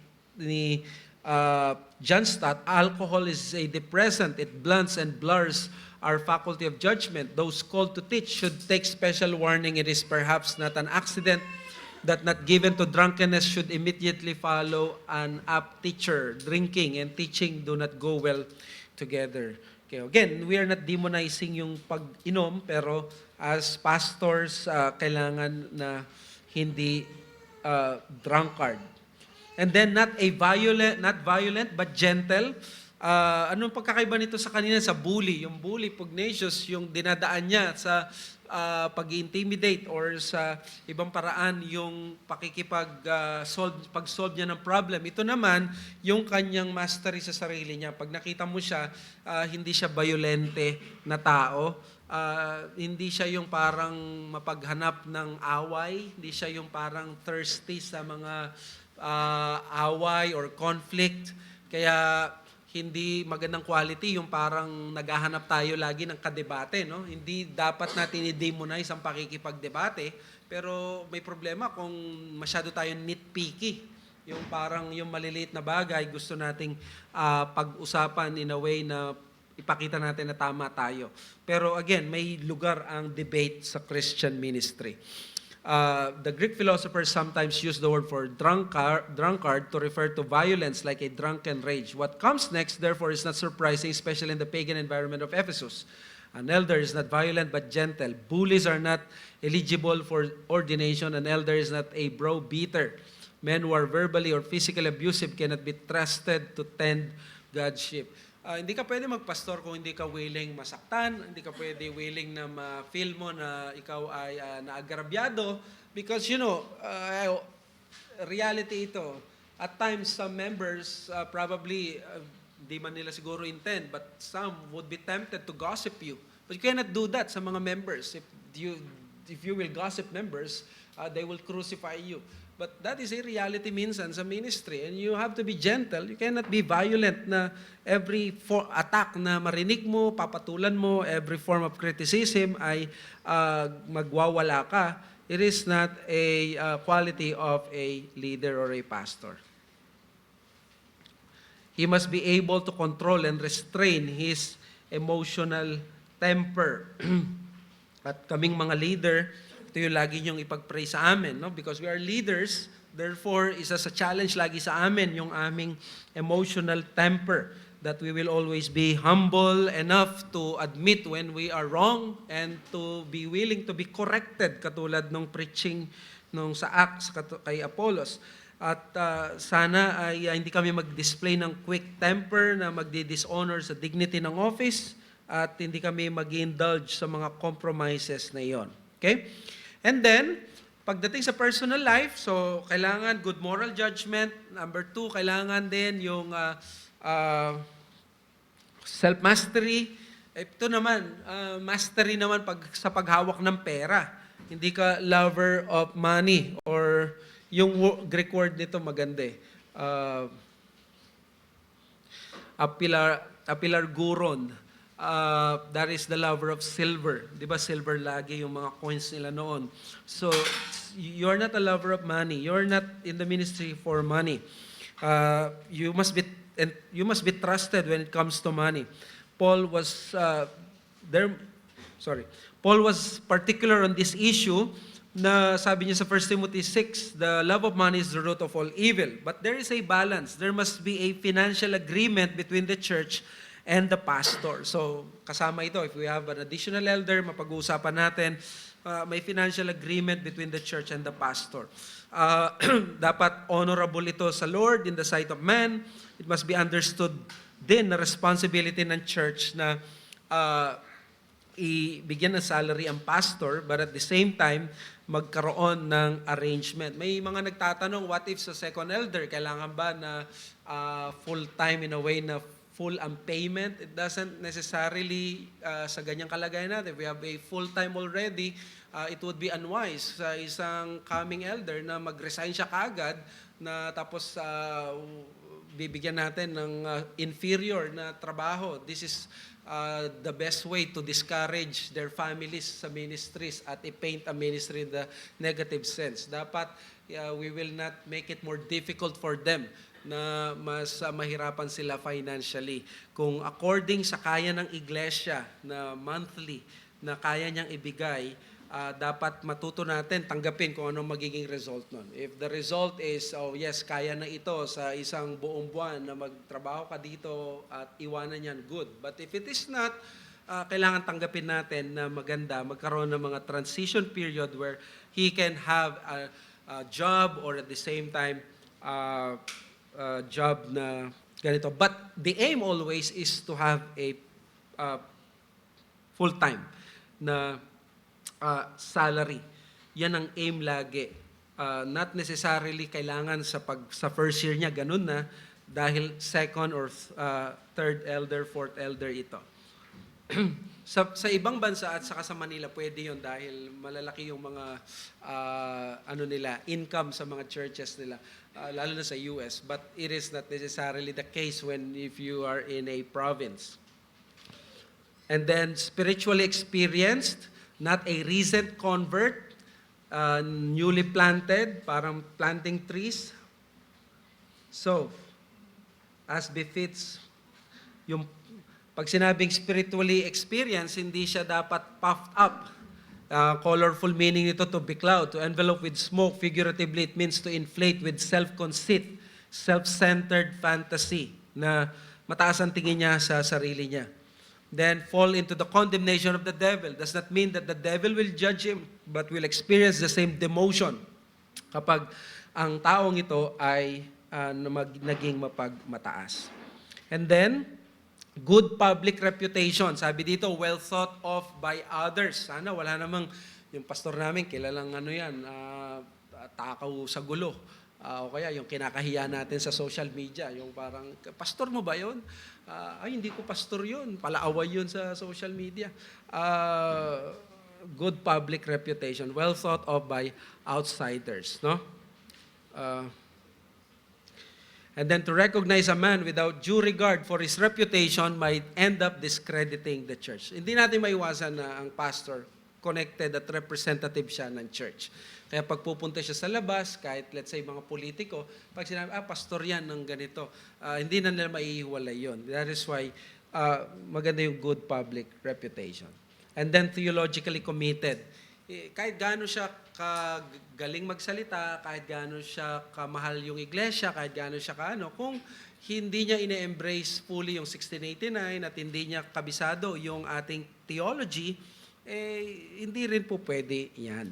John Stott, alcohol is a depressant. It blunts and blurs our faculty of judgment. Those called to teach should take special warning. It is perhaps not an accident that not given to drunkenness should immediately follow an apt teacher. Drinking and teaching do not go well together. Okay, again, we are not demonizing yung pag-inom, pero as pastors, kailangan na hindi drunkard. And then not violent, but gentle. Anong pagkakaiba nito sa kanina sa bully? Yung bully, pugnacious, yung dinadaan niya sa pag-intimidate or sa ibang paraan yung pag-solve niya ng problem. Ito naman, yung kanyang mastery sa sarili niya. Pag nakita mo siya, hindi siya violente na tao. Hindi siya yung parang mapaghanap ng away. Hindi siya yung parang thirsty sa mga away or conflict. Kaya hindi magandang quality yung parang naghahanap tayo lagi ng kadebate, no? Hindi dapat natin i-demonize ang pakikipagdebate, pero may problema kung masyado tayong nitpicky. Yung parang yung maliliit na bagay gusto nating pag-usapan in a way na ipakita natin na tama tayo. Pero again, may lugar ang debate sa Christian ministry. The Greek philosophers sometimes use the word for drunkard to refer to violence like a drunken rage. What comes next, therefore, is not surprising, especially in the pagan environment of Ephesus. An elder is not violent but gentle. Bullies are not eligible for ordination. An elder is not a brow-beater. Men who are verbally or physically abusive cannot be trusted to tend God's sheep. Hindi ka pwede magpastor kung hindi ka willing masaktan, hindi ka pwede willing na ma-feel mo na ikaw ay naagrabyado because, reality ito. At times, some members probably, di man nila siguro intend, but some would be tempted to gossip you. But you cannot do that sa mga members. If you will gossip members, they will crucify you. But that is a reality minsan sa ministry. And you have to be gentle. You cannot be violent na every attack na marinig mo, papatulan mo, every form of criticism ay magwawala ka. It is not a quality of a leader or a pastor. He must be able to control and restrain his emotional temper. At kaming mga leader, ito yung lagi niyong ipag-pray sa amin, no? Because we are leaders, therefore, isa sa challenge lagi sa amin yung aming emotional temper, that we will always be humble enough to admit when we are wrong and to be willing to be corrected, katulad nung preaching nung sa Acts kay Apollos. At sana ay hindi kami mag-display ng quick temper na magdi-dishonor sa dignity ng office at hindi kami mag-indulge sa mga compromises na iyon. Okay? And then, pagdating sa personal life, so kailangan good moral judgment. Number 2, kailangan din yung self-mastery. Ito naman, mastery naman sa paghawak ng pera. Hindi ka lover of money or yung Greek word nito maganda eh. Apilarguron. That is the lover of silver. Di ba silver lagi yung mga coins nila noon. So, you're not a lover of money. You're not in the ministry for money. You must be trusted when it comes to money. Paul was particular on this issue na sabi niya sa 1 Timothy 6, the love of money is the root of all evil. But there is a balance. There must be a financial agreement between the church and the pastor. So, kasama ito. If we have an additional elder, mapag-uusapan natin, may financial agreement between the church and the pastor. Dapat honorable ito sa Lord in the sight of man. It must be understood din na responsibility ng church na ibigyan ng salary ang pastor, but at the same time, magkaroon ng arrangement. May mga nagtatanong, what if sa second elder, kailangan ba na full-time in a way na full ang payment? It doesn't necessarily sa ganyang kalagayan natin. If we have a full-time already, it would be unwise sa isang coming elder na mag-resign siya kaagad na tapos bibigyan natin ng inferior na trabaho. This is the best way to discourage their families sa ministries at i-paint a ministry in the negative sense. Dapat we will not make it more difficult for them na mas mahirapan sila financially. Kung according sa kaya ng iglesia na monthly na kaya niyang ibigay, dapat matuto natin tanggapin kung anong magiging result nun. If the result is, oh yes, kaya na ito sa isang buong buwan na magtrabaho ka dito at iwanan yan, good. But if it is not, kailangan tanggapin natin na maganda, magkaroon ng mga transition period where he can have a job or at the same time, job na ganito. But the aim always is to have a full-time na salary. Yan ang aim lagi. Not necessarily kailangan sa first year niya, ganun na, dahil second or third elder, fourth elder ito. Sa ibang bansa at saka sa Manila, pwede yun dahil malalaki yung mga income sa mga churches nila, lalo na sa US. But it is not necessarily the case if you are in a province. And then spiritually experienced, not a recent convert, newly planted, parang planting trees. So, as befits, yung pag sinabing spiritually experienced, hindi siya dapat puffed up. Colorful meaning nito to becloud, to envelope with smoke. Figuratively, it means to inflate with self-conceit, self-centered fantasy, na mataas ang tingin niya sa sarili niya. Then fall into the condemnation of the devil. Does not mean that the devil will judge him, but will experience the same demotion kapag ang taong ito ay naging mapagmataas. And then, good public reputation. Sabi dito, well thought of by others. Sana wala namang, yung pastor namin, kilalang takaw sa gulo. O kaya yung kinakahiya natin sa social media, yung parang, pastor mo ba yun? Ay, hindi ko pastor yun. Palaaway yun sa social media. Good public reputation, well thought of by outsiders. No? And then to recognize a man without due regard for his reputation might end up discrediting the church. Hindi natin maiwasan na ang pastor connected at representative siya ng church. Kaya pag pupunta siya sa labas, kahit let's say mga politiko, pag sinabi, pastor yan ng ganito, hindi na nila maihiwalay yun. That is why maganda yung good public reputation. And then theologically committed. Kahit gaano siya kagaling magsalita, kahit gaano siya kamahal yung iglesia, kahit gaano siya kung hindi niya ine-embrace fully yung 1689 at hindi niya kabisado yung ating theology, hindi rin po pwede yan.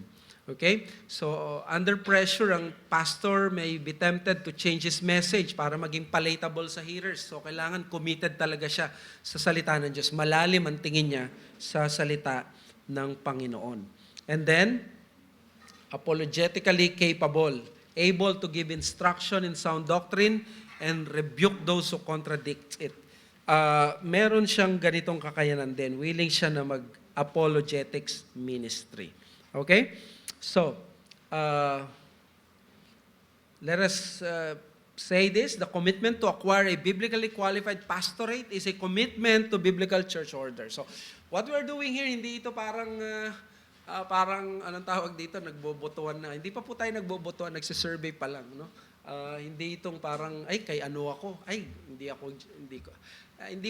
Okay? So, under pressure, ang pastor may be tempted to change his message para maging palatable sa hearers. So, kailangan committed talaga siya sa salita ng Diyos. Malalim ang tingin niya sa salita ng Panginoon. And then, apologetically capable, able to give instruction in sound doctrine and rebuke those who contradict it. Meron siyang ganitong kakayanan din. Willing siya na mag-apologetics ministry. Okay? So, let us say this, the commitment to acquire a biblically qualified pastorate is a commitment to biblical church order. So, what we are doing here, hindi ito parang, anong tawag dito, nagbobotohan na. Hindi pa po tayo nagbobotohan, nagsisurvey pa lang, no? Hindi itong parang, kay ano ako, hindi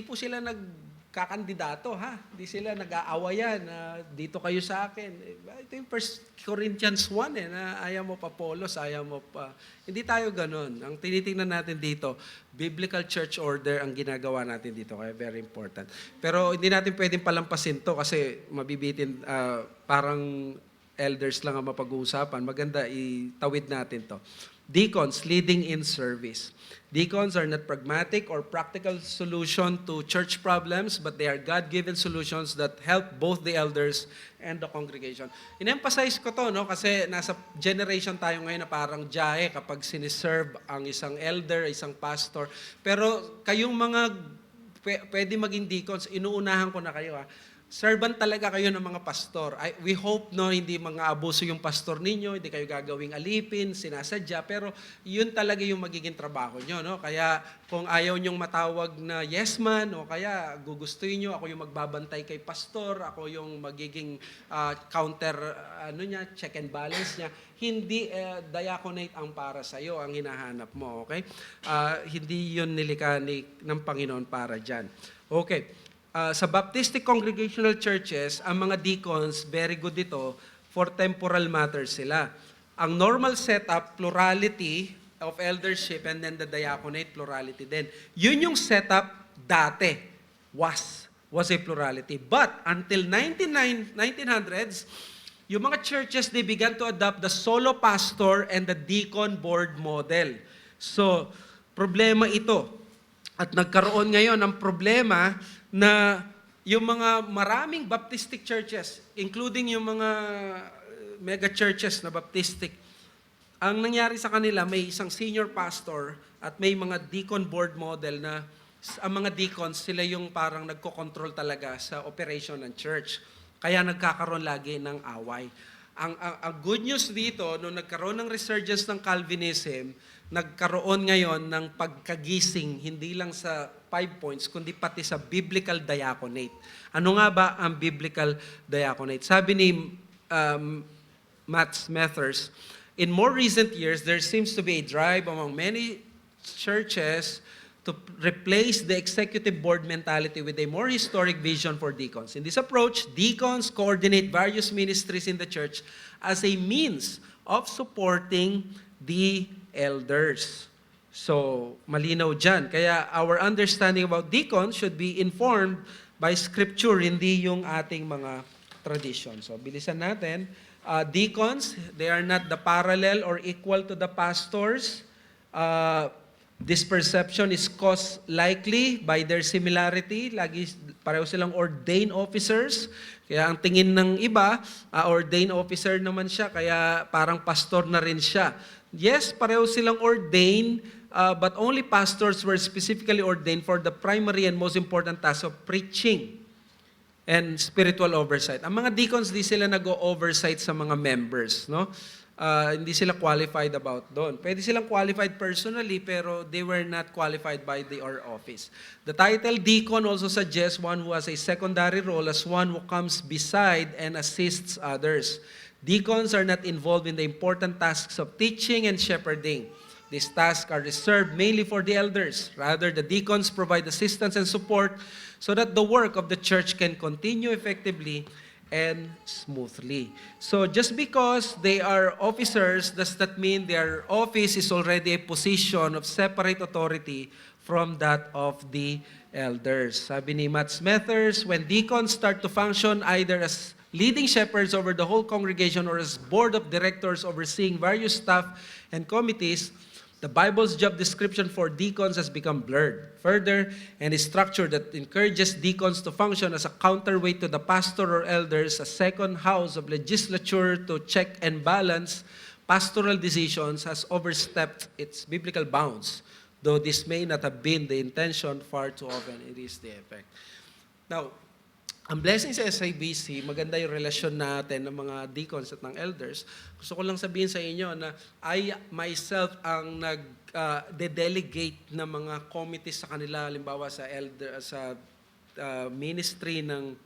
po sila nagkakandidato, ha? Hindi sila nag-aawayan na dito kayo sa akin. Ito yung 1 Corinthians 1 na ayaw mo pa Polos, ayaw mo pa. Hindi tayo ganun. Ang tinitingnan natin dito, biblical church order ang ginagawa natin dito. Kaya very important. Pero hindi natin pwedeng palampasin to kasi mabibitin, parang elders lang ang mapag-uusapan, maganda itawid natin to. Deacons, leading in service. Deacons are not pragmatic or practical solution to church problems, but they are God-given solutions that help both the elders and the congregation. In-emphasize ko to, no, kasi nasa generation tayo ngayon na parang jahe kapag siniserve ang isang elder, isang pastor. Pero kayong mga pwede maging deacons, inuunahan ko na kayo. Servant talaga kayo ng mga pastor. We hope no hindi mga abuso yung pastor ninyo, hindi kayo gagawing alipin, sinasadya, pero yun talaga yung magiging trabaho nyo. No? Kaya kung ayaw nyong matawag na yes man, o kaya gugustuhin nyo, ako yung magbabantay kay pastor, ako yung magiging counter, check and balance niya, hindi diaconate ang para sa'yo, ang hinahanap mo. Okay? Hindi yun nilikha ng Panginoon para dyan. Okay. Sa Baptistic Congregational Churches, ang mga deacons, very good ito, for temporal matters sila. Ang normal setup, plurality of eldership, and then the diaconate, plurality din. Yun yung setup dati, was a plurality. But until 1900s, yung mga churches, they began to adopt the solo pastor and the deacon board model. So, problema ito. At nagkaroon ngayon ng problema na yung mga maraming Baptistic churches, including yung mga mega churches na Baptistic, ang nangyari sa kanila, may isang senior pastor at may mga deacon board model na ang mga deacons, sila yung parang nagko-control talaga sa operation ng church. Kaya nagkakaroon lagi ng away. Ang good news dito, nung nagkaroon ng resurgence ng Calvinism, nagkaroon ngayon ng pagkagising, hindi lang sa 5 points, kundi pati sa biblical diaconate. Ano nga ba ang biblical diaconate? Sabi ni Matt Smethers, in more recent years, there seems to be a drive among many churches to replace the executive board mentality with a more historic vision for deacons. In this approach, deacons coordinate various ministries in the church as a means of supporting the elders. So, malinaw dyan. Kaya our understanding about deacons should be informed by Scripture, hindi yung ating mga tradition. So, bilisan natin. Deacons, they are not the parallel or equal to the pastors. This perception is caused likely by their similarity. Lagi pareho silang ordained officers. Kaya ang tingin ng iba, ordained officer naman siya, kaya parang pastor na rin siya. Yes, pareho silang ordained, but only pastors were specifically ordained for the primary and most important task of preaching and spiritual oversight. Ang mga deacons, di sila nag-o-oversight sa mga members, no? Hindi sila qualified about doon. Pwede silang qualified personally, pero they were not qualified by their office. The title deacon also suggests one who has a secondary role as one who comes beside and assists others. Deacons are not involved in the important tasks of teaching and shepherding. These tasks are reserved mainly for the elders. Rather, the deacons provide assistance and support so that the work of the church can continue effectively and smoothly. So just because they are officers, does that mean their office is already a position of separate authority from that of the elders? Sabi ni Matt Smethers, when deacons start to function either as leading shepherds over the whole congregation or as board of directors overseeing various staff and committees, the Bible's job description for deacons has become blurred. Further, any structure that encourages deacons to function as a counterweight to the pastor or elders, a second house of legislature to check and balance pastoral decisions, has overstepped its biblical bounds. Though this may not have been the intention, far too often it is the effect. Now, ang blessing sa SIBC, maganda yung relasyon natin ng mga deacons at ng elders. Gusto ko lang sabihin sa inyo na I myself ang nag-delegate ng mga committees sa kanila, halimbawa sa ministry ng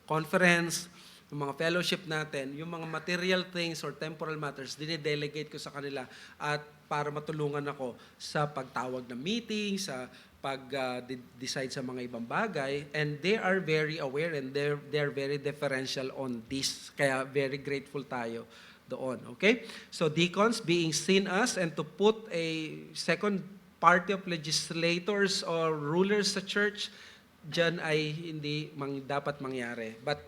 conference, ng mga fellowship natin, yung mga material things or temporal matters, dine-delegate ko sa kanila at para matulungan ako sa pagtawag ng meeting, sa pag-decide sa mga ibang bagay, and they are very aware and they're very deferential on this. Kaya very grateful tayo doon. Okay? So deacons being seen as and to put a second party of legislators or rulers sa church, dyan ay hindi dapat mangyari. But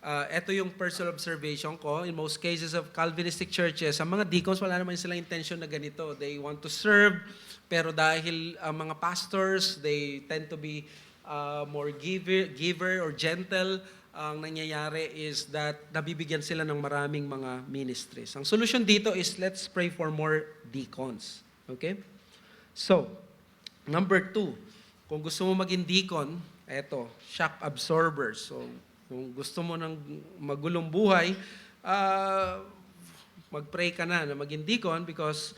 Ito yung personal observation ko. In most cases of Calvinistic churches, ang mga deacons, wala naman silang intention na ganito. They want to serve, pero dahil ang mga pastors, they tend to be more giver or gentle, ang nangyayari is that nabibigyan sila ng maraming mga ministries. Ang solution dito is let's pray for more deacons. Okay? So, number 2, kung gusto mo maging deacon, eto, shock absorbers. So, kung gusto mo ng magulong buhay, mag-pray ka na maging deacon because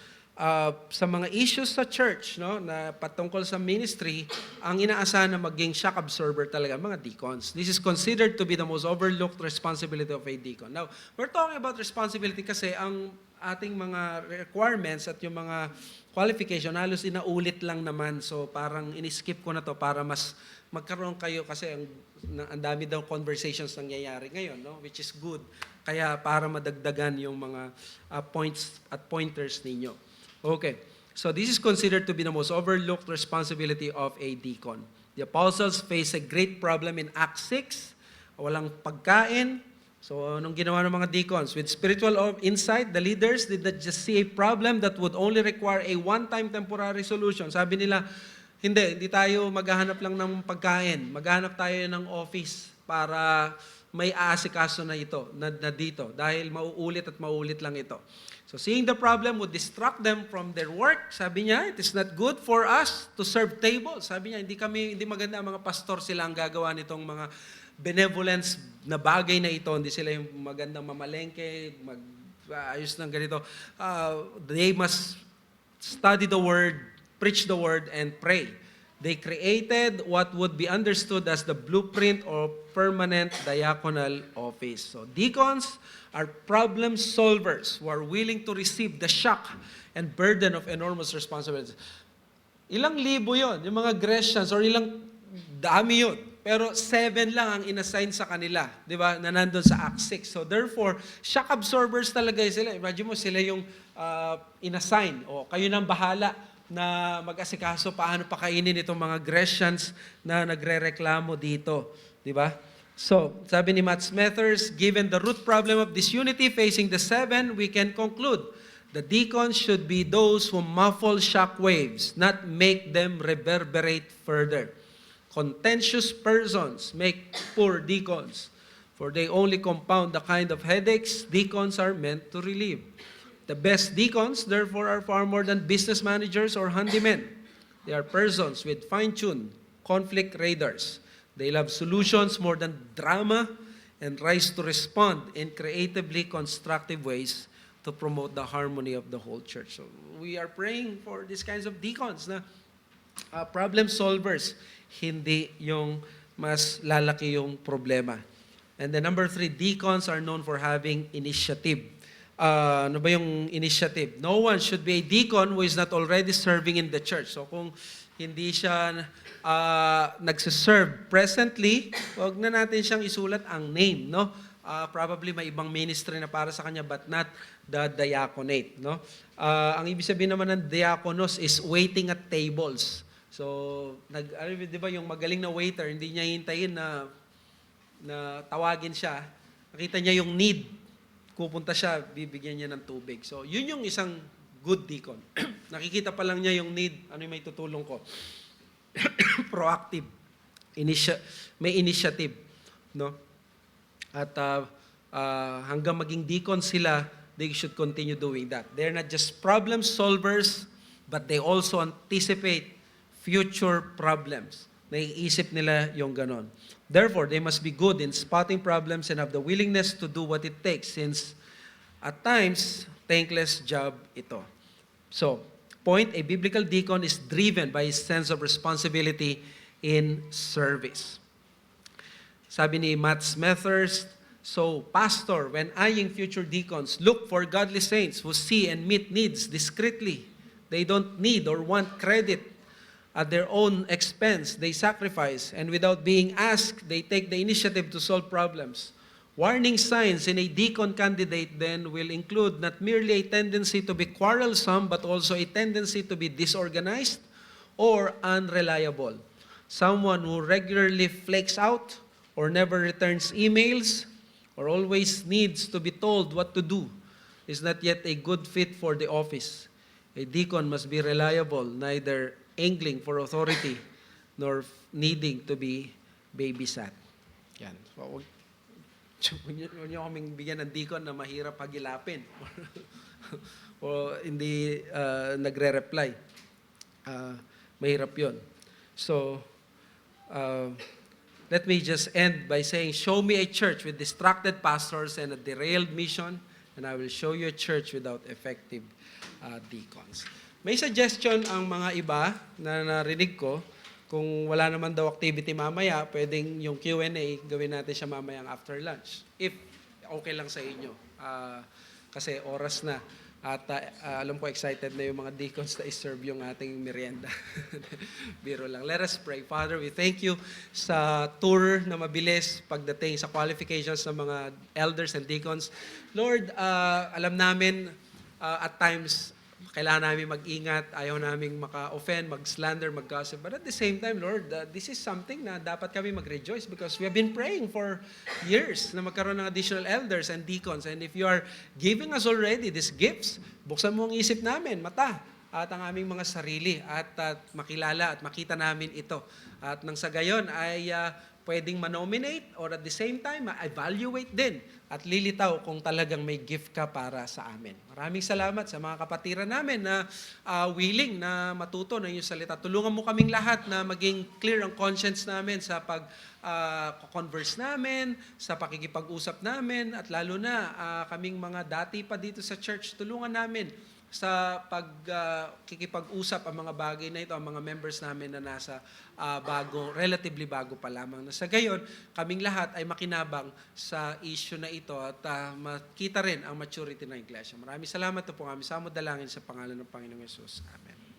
sa mga issues sa church, no, na patungkol sa ministry, ang inaasahan na maging shock absorber talaga mga deacons. This is considered to be the most overlooked responsibility of a deacon. Now, we're talking about responsibility kasi ang ating mga requirements at yung mga qualification halos inaulit lang naman. So parang in-skip ko na to para mas magkaroon kayo kasi ang dami daw conversations nangyayari ngayon, no, which is good. Kaya para madagdagan yung mga points at pointers ninyo. Okay, so this is considered to be the most overlooked responsibility of a deacon. The apostles face a great problem in Acts 6. Walang pagkain. So anong ginawa ng mga deacons? With spiritual insight, the leaders did not just see a problem that would only require a one-time temporary solution. Sabi nila, hindi tayo maghahanap lang ng pagkain. Maghahanap tayo ng office para may aasikaso na ito, na dito. Dahil mauulit at mauulit lang ito. So seeing the problem would distract them from their work. Sabi niya, it is not good for us to serve tables. Sabi niya, hindi maganda ang mga pastor sila ang gagawa nitong mga benevolence na bagay na ito. Hindi sila yung magandang mamalengke, ayos ng ganito. They must study the word, preach the word, and pray. They created what would be understood as the blueprint of permanent diaconal office. So deacons are problem solvers who are willing to receive the shock and burden of enormous responsibilities. Ilang libo yon, yung mga Grecians, or ilang dami yun. Pero 7 lang ang inassign sa kanila, di ba, na nandun sa Acts 6. So therefore, shock absorbers talaga sila. Imagine mo, sila yung inassign. O kayo nang bahala na mag-asikaso paano pakainin itong mga Grecians na nagre-reklamo dito. Di ba? So, sabi ni Matt Smethers, given the root problem of disunity facing the 7, we can conclude the deacons should be those who muffle shock waves, not make them reverberate further. Contentious persons make poor deacons, for they only compound the kind of headaches deacons are meant to relieve. The best deacons, therefore, are far more than business managers or handymen. They are persons with fine-tuned conflict radars. They love solutions more than drama and rise to respond in creatively constructive ways to promote the harmony of the whole church. So we are praying for these kinds of deacons na problem solvers, hindi yung mas lalaki yung problema. And then number 3, deacons are known for having initiative. Ano ba yung initiative? No one should be a deacon who is not already serving in the church. So kung hindi siya nagsiserve presently, wag na natin siyang isulat ang name, no? Probably may ibang ministry na para sa kanya but not the diaconate, no? Ang ibig sabihin naman ng diakonos is waiting at tables. So, di ba yung magaling na waiter, hindi niya hintayin na tawagin siya. Nakita niya yung need. Pupunta siya, bibigyan niya ng tubig. So, yun yung isang good deacon. Nakikita pa lang niya yung need, ano yung may tutulong ko. Proactive. May initiative. No? At hanggang maging deacon sila, they should continue doing that. They're not just problem solvers, but they also anticipate future problems. Naiisip nila yung ganon. Therefore, they must be good in spotting problems and have the willingness to do what it takes since at times, thankless job ito. So, point, a biblical deacon is driven by his sense of responsibility in service. Sabi ni Matt Smethers, so, pastor, when eyeing future deacons, look for godly saints who see and meet needs discreetly. They don't need or want credit at their own expense. They sacrifice, and without being asked, they take the initiative to solve problems. Warning signs in a deacon candidate then will include not merely a tendency to be quarrelsome, but also a tendency to be disorganized or unreliable. Someone who regularly flakes out or never returns emails, or always needs to be told what to do is not yet a good fit for the office. A deacon must be reliable, neither angling for authority nor needing to be babysat. Yan. So, huwag niyo kaming bigyan ng deacon na mahirap pagilapin o hindi nagre-reply. Mahirap yun. So, let me just end by saying, show me a church with distracted pastors and a derailed mission, and I will show you a church without effective deacons. May suggestion ang mga iba na narinig ko. Kung wala naman daw activity mamaya, pwedeng yung Q&A, gawin natin siya mamayang after lunch. If okay lang sa inyo. Kasi oras na. At alam ko excited na yung mga deacons na iserve yung ating merienda. Biro lang. Let us pray. Father, we thank you sa tour na mabilis pagdating sa qualifications ng mga elders and deacons. Lord, alam namin at times kailangan namin mag-ingat, ayaw namin maka-offend, mag-slander, mag-gossip. But at the same time, Lord, this is something na dapat kami mag-rejoice because we have been praying for years na magkaroon ng additional elders and deacons. And if you are giving us already these gifts, buksan mo ang isip namin, mata, at ang aming mga sarili at makilala at makita namin ito. At nang sa gayon ay pwedeng manominate or at the same time ma-evaluate din at lilitaw kung talagang may gift ka para sa amin. Maraming salamat sa mga kapatiran namin na willing na matuto ng iyong salita. Tulungan mo kaming lahat na maging clear ang conscience namin sa pag-converse namin, sa pakikipag-usap namin, at lalo na kaming mga dati pa dito sa church, tulungan namin sa pagkikipag-usap ang mga bagay na ito, ang mga members namin na nasa relatively bago pa lamang. Na sa gayon, kaming lahat ay makinabang sa issue na ito at makita rin ang maturity ng iglesia. Maraming salamat po kami sa dalangin sa pangalan ng Panginoong Yesus. Amen.